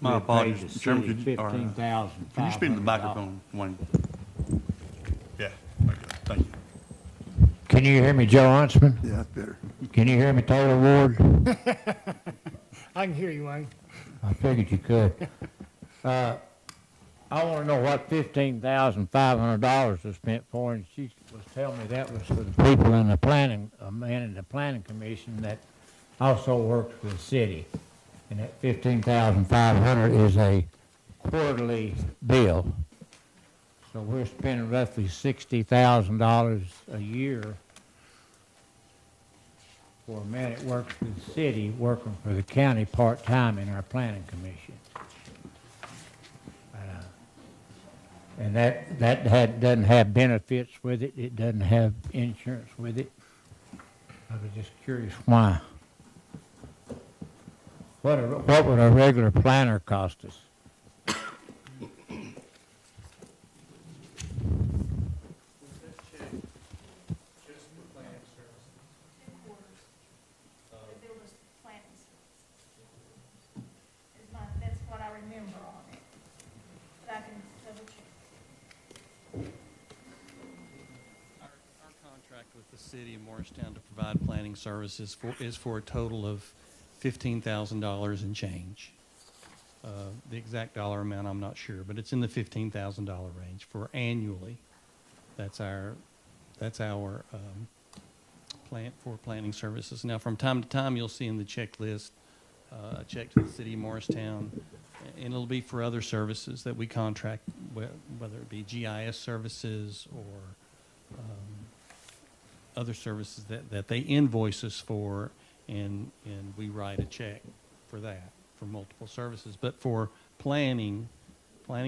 My apologies, Mr. Chairman. $15,500. Can you speak to the microphone, Wayne? Yeah, okay, thank you. Can you hear me, Joe Huntsman? Yeah, that's better. Can you hear me, Taylor Ward? I can hear you, Wayne. I figured you could. I want to know what $15,500 was spent for, and she was telling me that was for the people in the planning, a man in the planning commission that also works for the city. And that $15,500 is a quarterly bill. So we're spending roughly $60,000 a year for a man that works for the city, working for the county part-time in our planning commission. And that doesn't have benefits with it. It doesn't have insurance with it. I was just curious why. What would a regular planner cost us? with the city of Morristown to provide planning services is for a total of $15,000 and change. The exact dollar amount, I'm not sure, but it's in the $15,000 range for annually. That's our plan for planning services. Now, from time to time, you'll see in the checklist a check to the city of Morristown, and it'll be for other services that we contract, whether it be GIS services or other services that they invoice us for, and we write a check for that, for multiple services. But for planning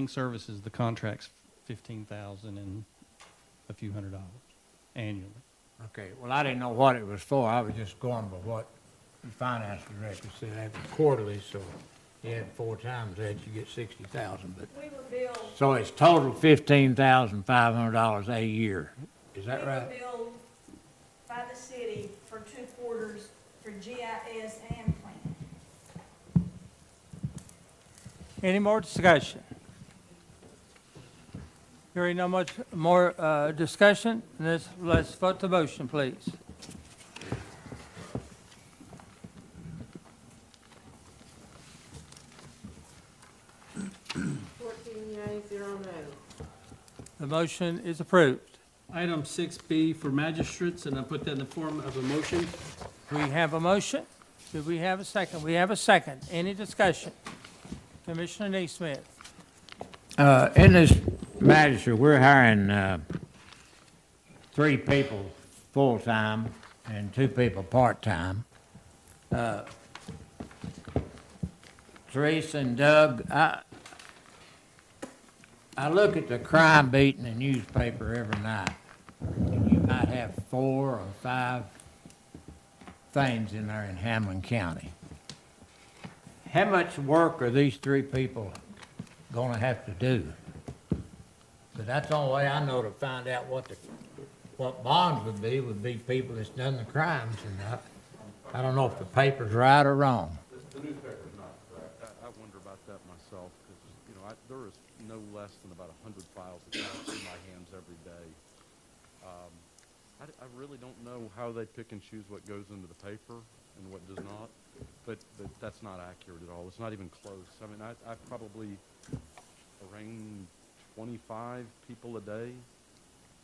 services, the contract's $15,000 and a few $100 annually. Okay, well, I didn't know what it was for. I was just going by what the finance director said. That was quarterly, so you had 4 times that, you get 60,000. But We were billed. so it's total $15,500 a year. Is that right? We were billed by the city for 2 quarters for GIS and planning. Any more discussion? Hearing no much more discussion, let's vote the motion, please. The motion is approved. Item 6B for magistrates, and I put that in the form of a motion. We have a motion. Do we have a second? We have a second. Any discussion? Commissioner Neesmith. In this magistrate, we're hiring 3 people full-time and 2 people part-time. Teresa and Doug, I look at the crime beat in the newspaper every night, and you might have 4 or 5 things in there in Hamlin County. How much work are these 3 people gonna have to do? But that's the only way I know to find out what bonds would be people that's done the crimes, and I don't know if the paper's right or wrong. The newspaper's not correct. I wonder about that myself, because, you know, there is no less than about 100 files that come through my hands every day. I really don't know how they pick and choose what goes into the paper and what does not, but that's not accurate at all. It's not even close. I mean, I probably arraign 25 people a day,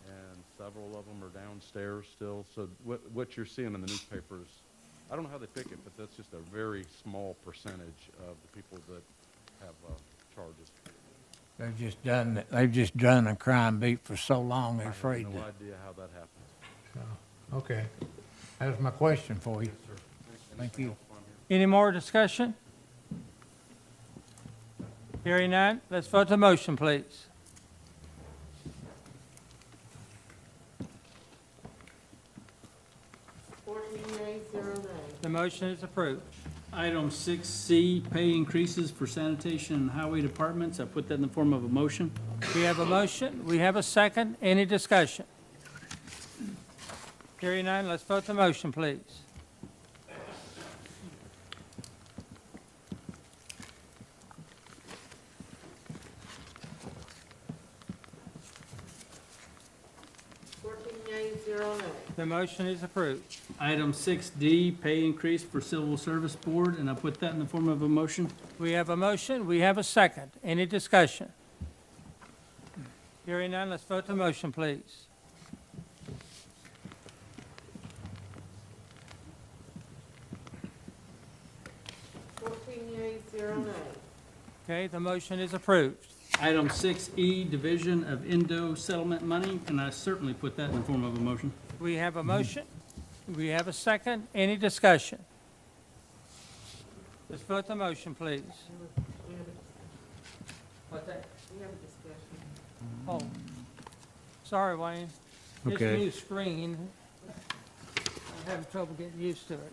and several of them are downstairs still. So what you're seeing in the newspapers, I don't know how they pick it, but that's just a very small percentage of the people that have charges. They've just done a crime beat for so long, they're afraid to. I have no idea how that happens. Okay. That was my question for you. Thank you. Any more discussion? Hearing none, let's vote the motion, please. The motion is approved. Item 6C, pay increases for sanitation and highway departments. I put that in the form of a motion. We have a motion. We have a second. Any discussion? Hearing none, let's vote the motion, please. The motion is approved. Item 6D, pay increase for civil service board, and I put that in the form of a motion. We have a motion. We have a second. Any discussion? Hearing none, let's vote the motion, please. Okay, the motion is approved. Item 6E, division of Indo settlement money, and I certainly put that in the form of a motion. We have a motion. We have a second. Any discussion? Let's vote the motion, please. What's that? We have a discussion. Oh, sorry, Wayne. Okay. This new screen, I'm having trouble getting used to it.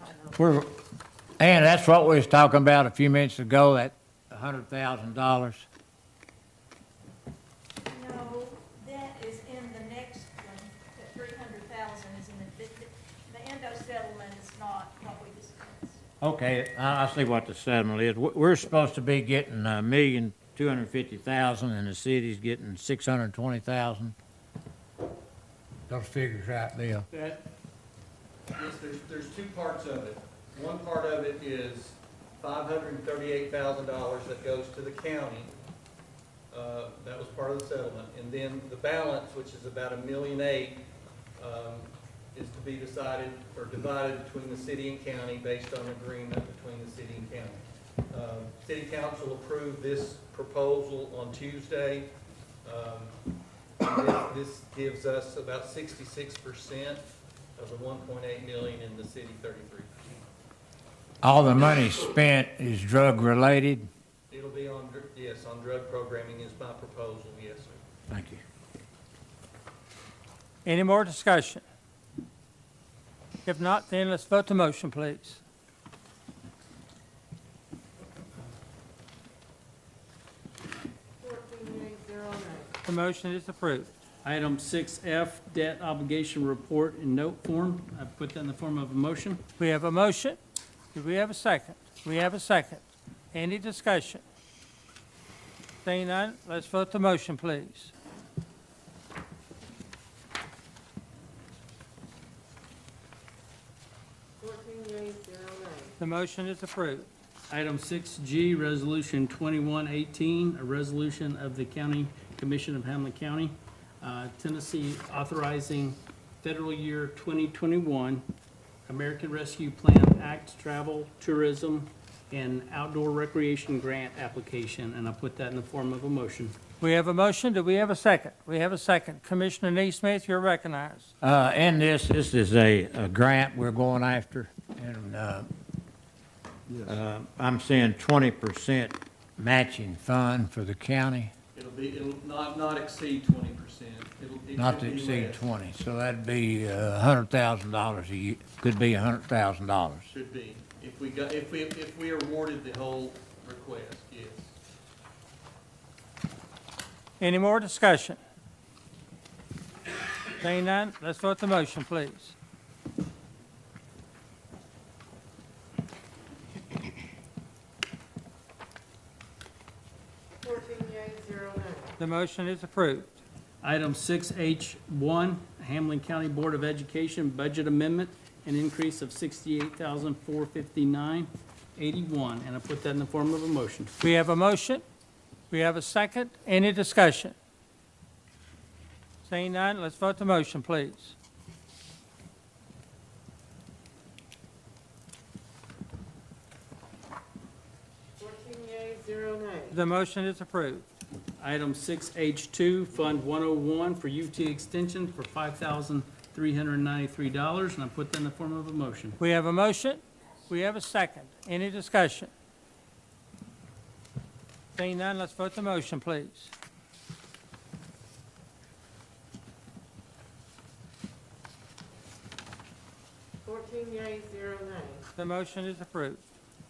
And that's what we was talking about a few minutes ago, that $100,000. No, that is in the next one, the 300,000 is in the endo settlement is not what we discussed. Okay, I see what the settlement is. We're supposed to be getting $1,250,000, and the city's getting $620,000. those figures right, Bill? That, yes, there's two parts of it. One part of it is $538,000 that goes to the county. That was part of the settlement. And then the balance, which is about $1.8 million, is to be decided or divided between the city and county based on agreement between the city and county. City council approved this proposal on Tuesday. This gives us about 66% of the 1.8 million in the city 33%. All the money spent is drug-related? It'll be on, yes, on drug programming is my proposal, yes, sir. Thank you. Any more discussion? If not, then let's vote the motion, please. The motion is approved. Item 6F, debt obligation report in note form. I put that in the form of a motion. We have a motion. Do we have a second? We have a second. Any discussion? Seeing none, let's vote the motion, please. The motion is approved. Item 6G, Resolution 2118, a resolution of the County Commission of Hamlin County, Tennessee, authorizing federal year 2021 American Rescue Plan Act travel, tourism, and outdoor recreation grant application, and I put that in the form of a motion. We have a motion. Do we have a second? We have a second. Commissioner Neesmith, you're recognized. And this is a grant we're going after, and I'm saying 20% matching fund for the county, It'll not exceed 20%. not to exceed 20. So that'd be $100,000 a year. Could be $100,000. Should be. If we are awarded the whole request, yes. Any more discussion? Seeing none, let's vote the motion, please. The motion is approved. Item 6H1, Hamlin County Board of Education Budget Amendment, an increase of $68,459.81, and I put that in the form of a motion. We have a motion. We have a second. Any discussion? Seeing none, let's vote the motion, please. The motion is approved. Item 6H2, Fund 101 for UT Extension for $5,393, and I put that in the form of a motion. We have a motion. We have a second. Any discussion? Seeing none, let's vote the motion, please. The motion is approved.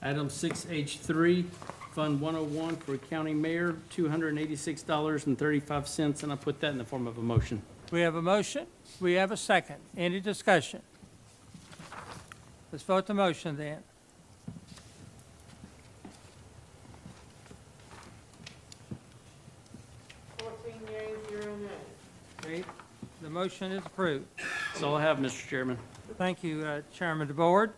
Item 6H3, Fund 101 for County Mayor, $286.35, and I put that in the form of a motion. We have a motion. We have a second. Any discussion? Let's vote the motion then. Okay, the motion is approved. That's all I have, Mr. Chairman. Thank you, Chairman DeBoard.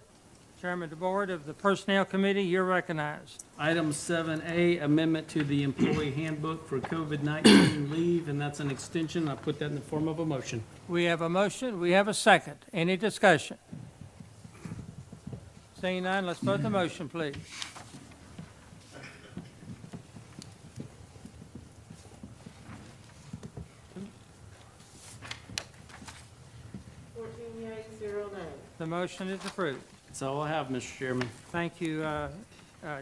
Chairman DeBoard of the Personnel Committee, you're recognized. Item 7A, amendment to the employee handbook for COVID-19 leave, and that's an extension. I put that in the form of a motion. We have a motion. We have a second. Any discussion? Seeing none, let's vote the motion, please. The motion is approved. That's all I have, Mr. Chairman. Thank you,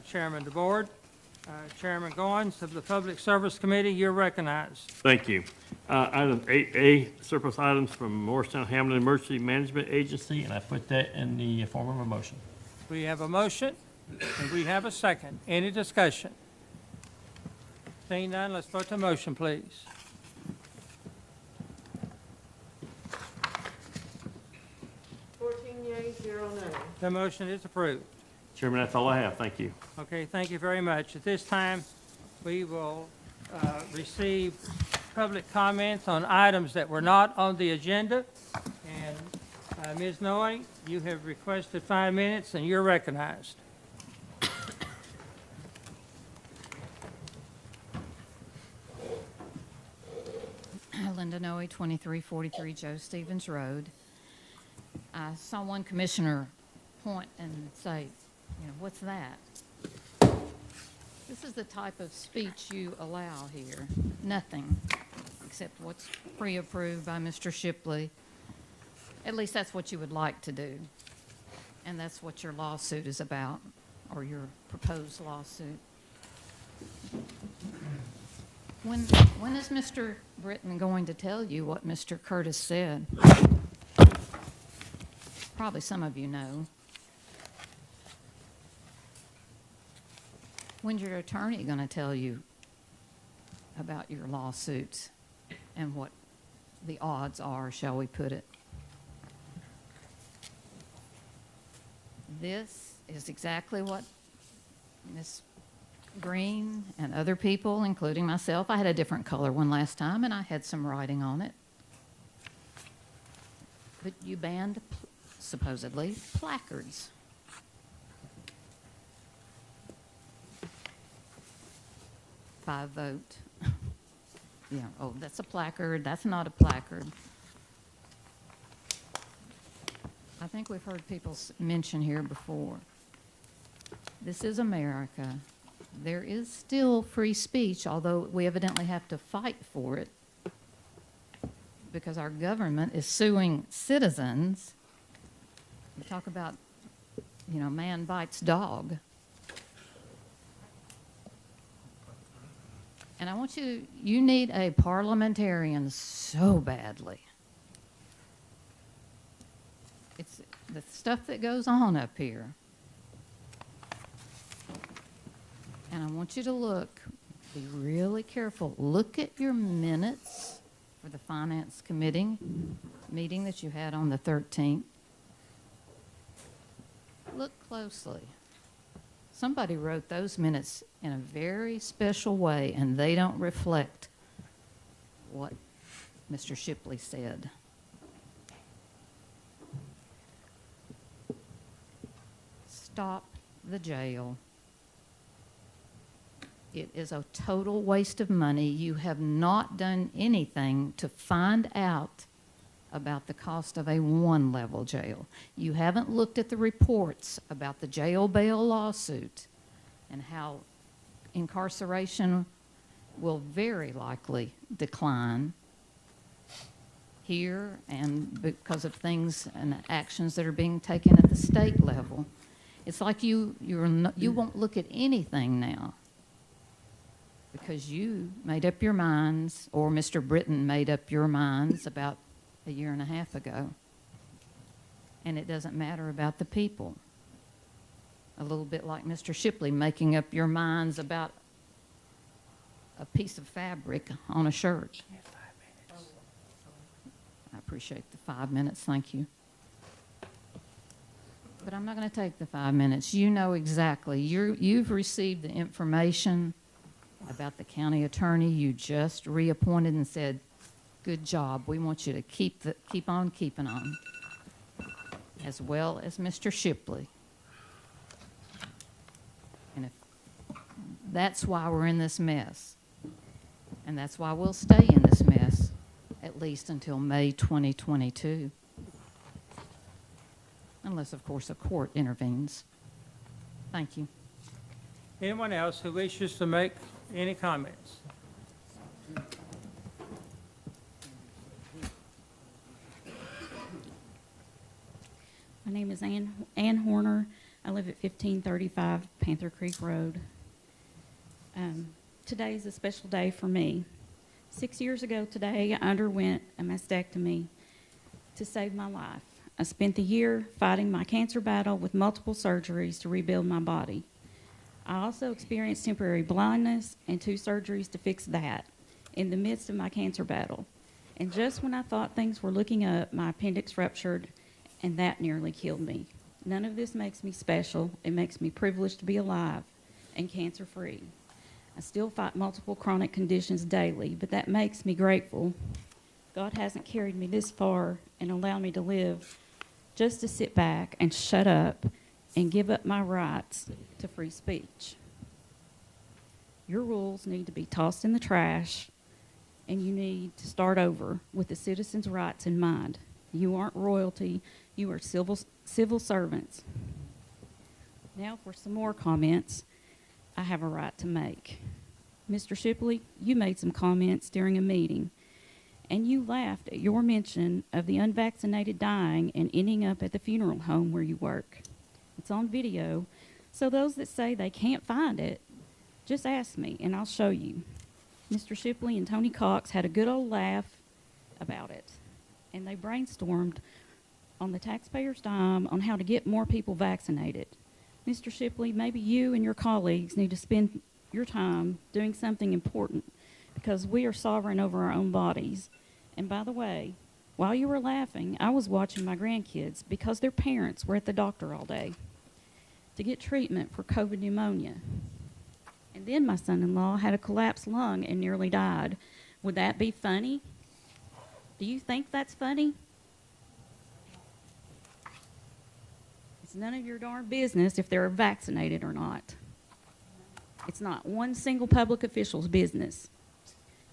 Chairman DeBoard. Chairman Goins of the Public Service Committee, you're recognized. Thank you. Item 8A, surplus items from Morristown Hamlin Emergency Management Agency, and I put that in the form of a motion. We have a motion, and we have a second. Any discussion? Seeing none, let's vote the motion, please. The motion is approved. Chairman, that's all I have. Thank you. Okay, thank you very much. At this time, we will receive public comments on items that were not on the agenda. And Ms. Noe, you have requested 5 minutes, and you're recognized. Linda Noe, 2343 Joe Stevens Road. I saw one commissioner point and say, you know, what's that? This is the type of speech you allow here. Nothing except what's pre-approved by Mr. Shipley. At least that's what you would like to do. And that's what your lawsuit is about, or your proposed lawsuit. When is Mr. Britton going to tell you what Mr. Curtis said? Probably some of you know. When's your attorney going to tell you about your lawsuits and what the odds are, shall we put it? This is exactly what Ms. Green and other people, including myself, I had a different color one last time and I had some writing on it. But you banned, supposedly, placards. By vote. Yeah, oh, that's a placard, that's not a placard. I think we've heard people mention here before. This is America. There is still free speech, although we evidently have to fight for it because our government is suing citizens. We talk about, you know, man bites dog. And I want you need a parliamentarian so badly. It's the stuff that goes on up here. And I want you to look, be really careful. Look at your minutes for the Finance Committee meeting that you had on the 13th. Look closely. Somebody wrote those minutes in a very special way, and they don't reflect what Mr. Shipley said. Stop the jail. It is a total waste of money. You have not done anything to find out about the cost of a one-level jail. You haven't looked at the reports about the jail bail lawsuit and how incarceration will very likely decline here and because of things and actions that are being taken at the state level. It's like you won't look at anything now because you made up your minds, or Mr. Britton made up your minds about a year and a half ago. And it doesn't matter about the people. A little bit like Mr. Shipley making up your minds about a piece of fabric on a shirt. I appreciate the 5 minutes, thank you. But I'm not going to take the 5 minutes. You know exactly. You've received the information about the county attorney. You just reappointed and said, good job. We want you to keep on keeping on, as well as Mr. Shipley. And if that's why we're in this mess, and that's why we'll stay in this mess at least until May 2022. Unless, of course, a court intervenes. Thank you. Anyone else who wishes to make any comments? My name is Ann Horner. I live at 1535 Panther Creek Road. Today is a special day for me. 6 years ago today, I underwent a mastectomy to save my life. I spent the year fighting my cancer battle with multiple surgeries to rebuild my body. I also experienced temporary blindness and 2 surgeries to fix that in the midst of my cancer battle. And just when I thought things were looking up, my appendix ruptured, and that nearly killed me. None of this makes me special. It makes me privileged to be alive and cancer-free. I still fight multiple chronic conditions daily, but that makes me grateful. God hasn't carried me this far and allowed me to live just to sit back and shut up and give up my rights to free speech. Your rules need to be tossed in the trash, and you need to start over with the citizens' rights in mind. You aren't royalty, you are civil servants. Now for some more comments I have a right to make. Mr. Shipley, you made some comments during a meeting, and you laughed at your mention of the unvaccinated dying and ending up at the funeral home where you work. It's on video, so those that say they can't find it, just ask me and I'll show you. Mr. Shipley and Tony Cox had a good old laugh about it, and they brainstormed on the taxpayers' dime on how to get more people vaccinated. Mr. Shipley, maybe you and your colleagues need to spend your time doing something important, because we are sovereign over our own bodies. And by the way, while you were laughing, I was watching my grandkids because their parents were at the doctor all day to get treatment for COVID pneumonia. And then my son-in-law had a collapsed lung and nearly died. Would that be funny? Do you think that's funny? It's none of your darn business if they're vaccinated or not. It's not one single public official's business.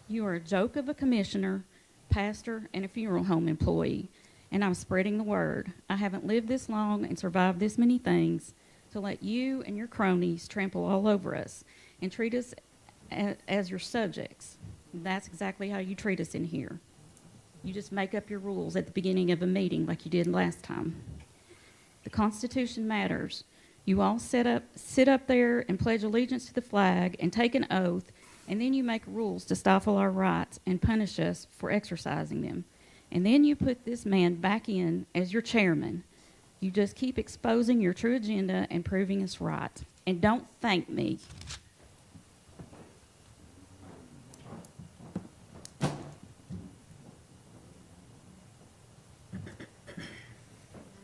You are a joke of a commissioner, pastor, and a funeral home employee, and I'm spreading the word. I haven't lived this long and survived this many things to let you and your cronies trample all over us and treat us as your subjects. That's exactly how you treat us in here. You just make up your rules at the beginning of a meeting like you did last time. The Constitution matters. You all sit up there and pledge allegiance to the flag and take an oath, and then you make rules to stifle our rights and punish us for exercising them. And then you put this man back in as your chairman. You just keep exposing your true agenda and proving us right. And don't thank me. My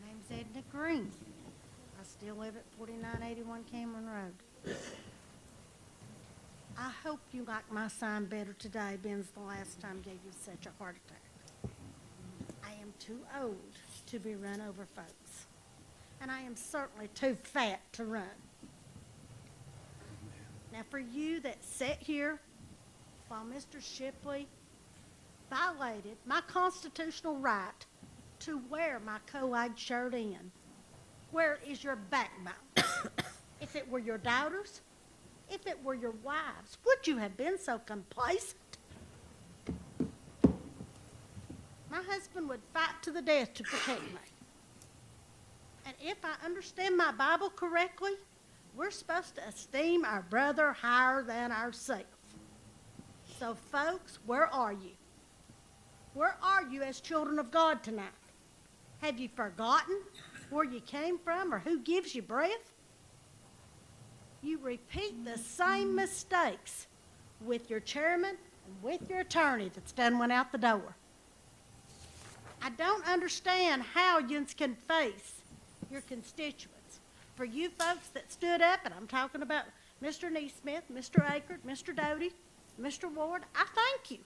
name's Edna Green. I still live at 4981 Cameron Road. I hope you like my sign better today, Ben's the last time gave you such a heart attack. I am too old to be run over, folks. And I am certainly too fat to run. Now for you that sit here while Mr. Shipley violated my constitutional right to wear my co-ed shirt in, where is your backbone? If it were your daughters, if it were your wives, would you have been so complacent? My husband would fight to the death to protect me. And if I understand my Bible correctly, we're supposed to esteem our brother higher than ourselves. So folks, where are you? Where are you as children of God tonight? Have you forgotten where you came from or who gives you breath? You repeat the same mistakes with your chairman and with your attorney that's done went out the door. I don't understand how you can face your constituents. For you folks that stood up, and I'm talking about Mr. Neesmith, Mr. Akert, Mr. Doty, Mr. Ward, I thank you.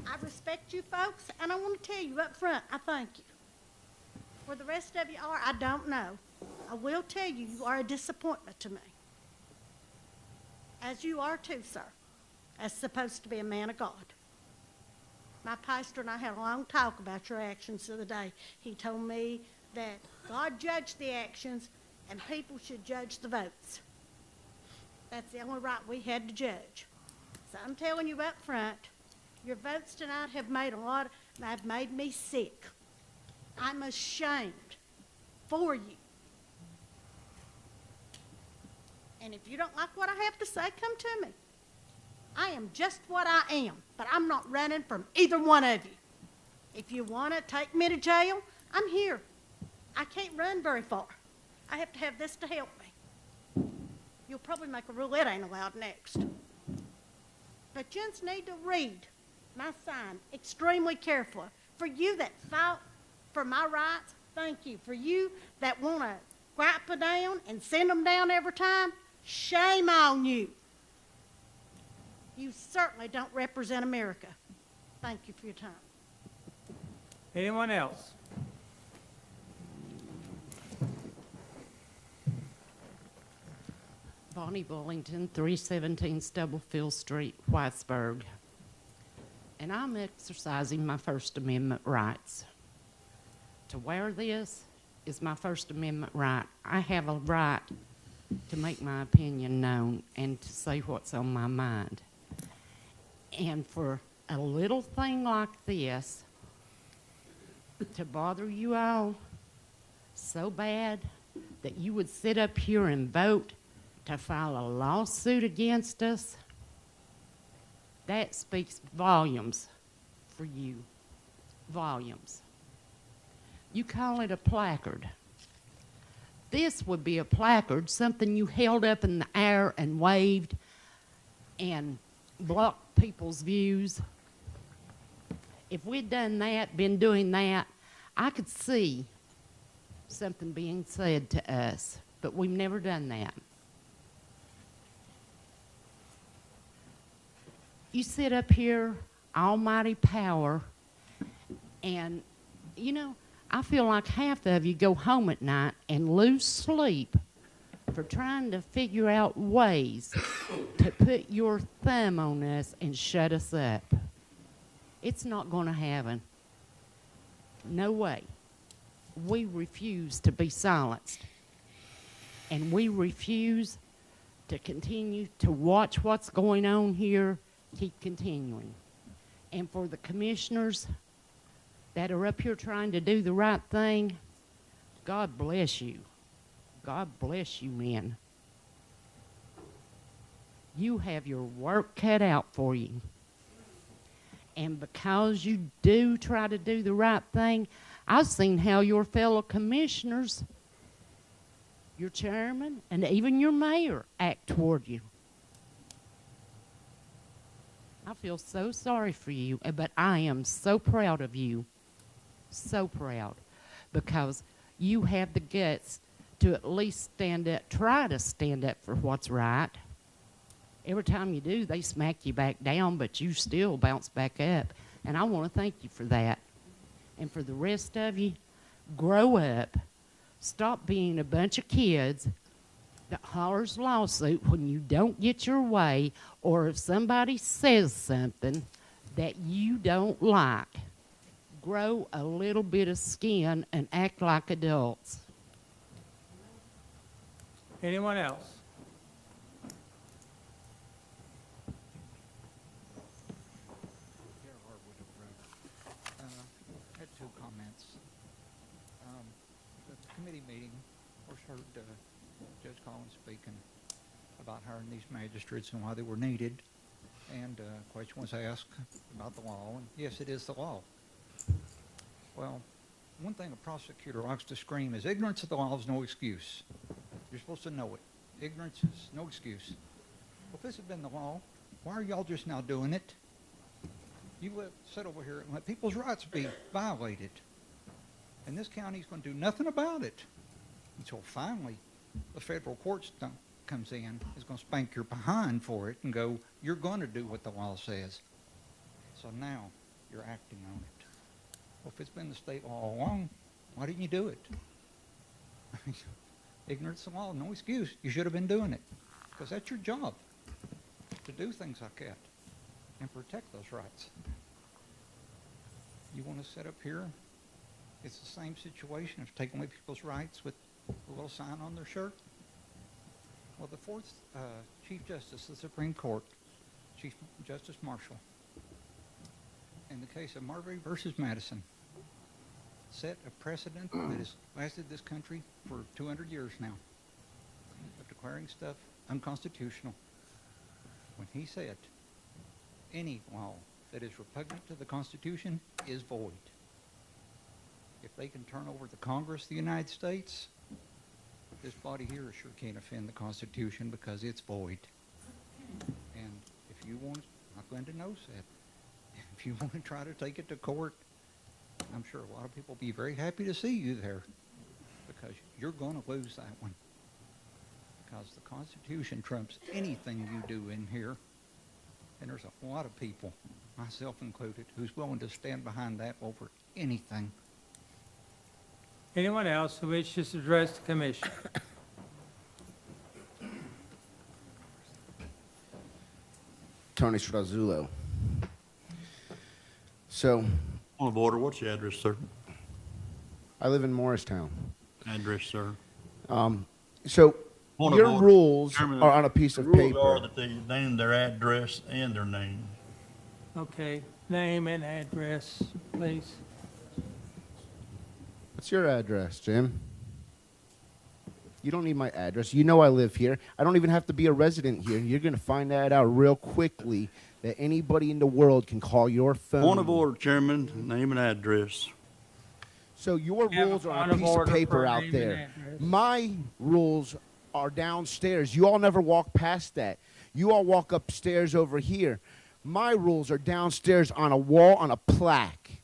I respect you folks, and I want to tell you up front, I thank you. Where the rest of you are, I don't know. I will tell you, you are a disappointment to me. As you are too, sir, as supposed to be a man of God. My pastor and I had a long talk about your actions the other day. He told me that God judged the actions and people should judge the votes. That's the only right we had to judge. So I'm telling you up front, your votes tonight have made me sick. I'm ashamed for you. And if you don't like what I have to say, come to me. I am just what I am, but I'm not running from either one of you. If you want to take me to jail, I'm here. I can't run very far. I have to have this to help me. You'll probably make a rule it ain't allowed next. But you just need to read my sign extremely carefully. For you that fought for my rights, thank you. For you that want to gripe them down and send them down every time, Shame on you. You certainly don't represent America. Thank you for your time. Anyone else? Bonnie Bullington, 317 Stubblefield Street, Whitesburg. And I'm exercising my First Amendment rights. To wear this is my First Amendment right. I have a right to make my opinion known and to say what's on my mind. And for a little thing like this to bother you all so bad that you would sit up here and vote to file a lawsuit against us, that speaks volumes for you. Volumes. You call it a placard. This would be a placard, something you held up in the air and waved and blocked people's views. If we'd done that, been doing that, I could see something being said to us, but we've never done that. You sit up here, almighty power, and, you know, I feel like half of you go home at night and lose sleep for trying to figure out ways to put your thumb on us and shut us up. It's not going to happen. No way. We refuse to be silenced. And we refuse to continue to watch what's going on here, keep continuing. And for the commissioners that are up here trying to do the right thing, God bless you. God bless you, men. You have your work cut out for you. And because you do try to do the right thing, I've seen how your fellow commissioners, your chairman, and even your mayor act toward you. I feel so sorry for you, but I am so proud of you. So proud. Because you have the guts to at least stand up, try to stand up for what's right. Every time you do, they smack you back down, but you still bounce back up. And I want to thank you for that. And for the rest of you, grow up. Stop being a bunch of kids that hollers lawsuit when you don't get your way, or if somebody says something that you don't like. Grow a little bit of skin and act like adults. Anyone else? I had two comments. At the committee meeting, of course, heard Judge Collins speaking about hiring these magistrates and why they were needed. And a question was asked about the law, and yes, it is the law. Well, one thing a prosecutor likes to scream is ignorance of the law is no excuse. You're supposed to know it. Ignorance is no excuse. Well, if this had been the law, why are y'all just now doing it? You sit over here and let people's rights be violated. And this county's going to do nothing about it until finally the federal court comes in, is going to spank your behind for it and go, you're going to do what the law says. So now you're acting on it. Well, if it's been the state law all along, why didn't you do it? Ignorance of the law, no excuse. You should have been doing it. Because that's your job, to do things like that and protect those rights. You want to sit up here, it's the same situation of taking away people's rights with a little sign on their shirt. Well, the fourth Chief Justice of the Supreme Court, Chief Justice Marshall, in the case of Marbury versus Madison, set a precedent that has lasted this country for 200 years now of declaring stuff unconstitutional when he said any law that is repugnant to the Constitution is void. If they can turn over the Congress of the United States, this body here sure can't offend the Constitution because it's void. And if you want, Glenda knows that, if you want to try to take it to court, I'm sure a lot of people will be very happy to see you there because you're going to lose that one. because the Constitution trumps anything you do in here. And there's a lot of people, myself included, who's willing to stand behind that over anything. Anyone else who wishes to address the commission? Tony Strazullo. So, Point of order, what's the address, sir? I live in Morristown. Address, sir. So, Point of your order. rules Chairman, are on a piece of The rules paper. are that they name their address and their name. Okay, name and address, please. What's your address, Jim? You don't need my address. You know I live here. I don't even have to be a resident here. You're going to find that out real quickly, that anybody in the world can call your phone. Point of order, Chairman, name and address. So your You have rules a are on point a of piece of order paper for out name and there. address. My rules are downstairs. You all never walk past that. You all walk upstairs over here. My rules are downstairs on a wall, on a plaque.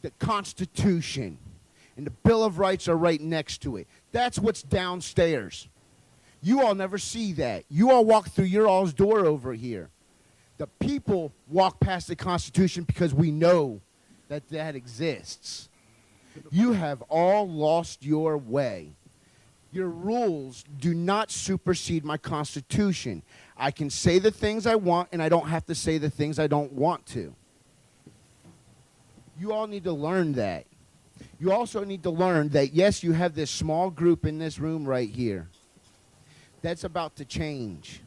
The Constitution and the Bill of Rights are right next to it. That's what's downstairs. You all never see that. You all walk through your all's door over here. The people walk past the Constitution because we know that that exists. You have all lost your way. Your rules do not supersede my Constitution. I can say the things I want, and I don't have to say the things I don't want to. You all need to learn that. You also need to learn that, yes, you have this small group in this room right here. That's about to change.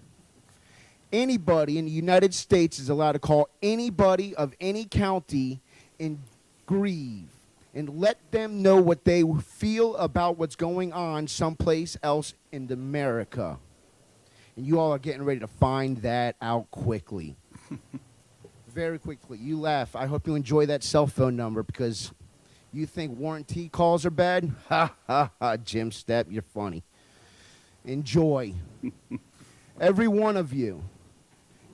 Anybody in the United States is allowed to call anybody of any county and grieve and let them know what they feel about what's going on someplace else in America. And you all are getting ready to find that out quickly. Very quickly. You laugh. I hope you enjoy that cell phone number because you think warranty calls are bad? Ha, ha, ha. Jim Stepp, you're funny. Enjoy. Every one of you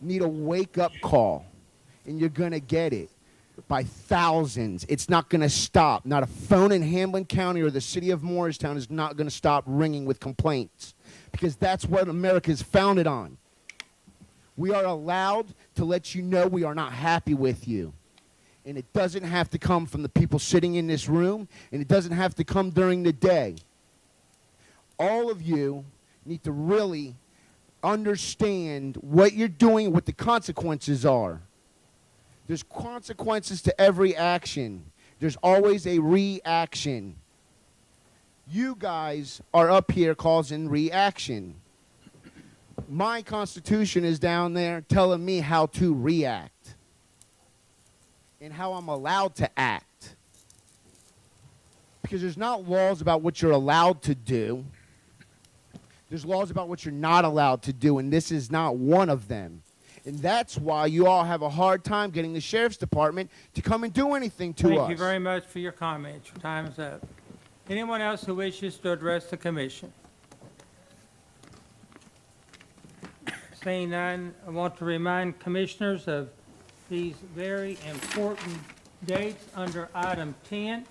need a wake-up call, and you're going to get it by thousands. It's not going to stop. Not a phone in Hamlin County or the city of Morristown is not going to stop ringing with complaints because that's what America is founded on. We are allowed to let you know we are not happy with you. And it doesn't have to come from the people sitting in this room, and it doesn't have to come during the day. All of you need to really understand what you're doing, what the consequences are. There's consequences to every action. There's always a reaction. You guys are up here causing reaction. My Constitution is down there telling me how to react and how I'm allowed to act. Because there's not laws about what you're allowed to do. There's laws about what you're not allowed to do, and this is not one of them. And that's why you all have a hard time getting the sheriff's department to come and do anything to us. Thank you very much for your comments. Your time is up. Anyone else who wishes to address the commission? Seeing none, I want to remind commissioners of these very important dates under item 10.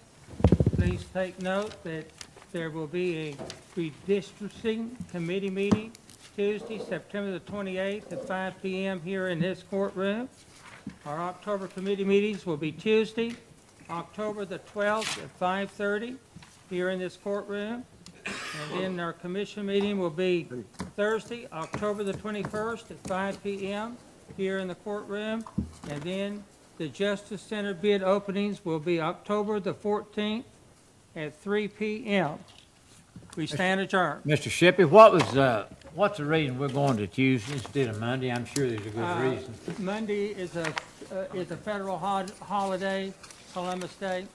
Please take note that there will be a redistricting committee meeting Tuesday, September the 28th at 5 p.m. here in this courtroom. Our October committee meetings will be Tuesday, October the 12th at 5:30 here in this courtroom. And then our commission meeting will be Thursday, October the 21st at 5 p.m. here in the courtroom. And then the Justice Center bid openings will be October the 14th at 3 p.m. We stand adjourned. Mr. Shippey, what's the reason we're going to Tuesday instead of Monday? I'm sure there's a good reason. Monday is a federal holiday, Columbus Day.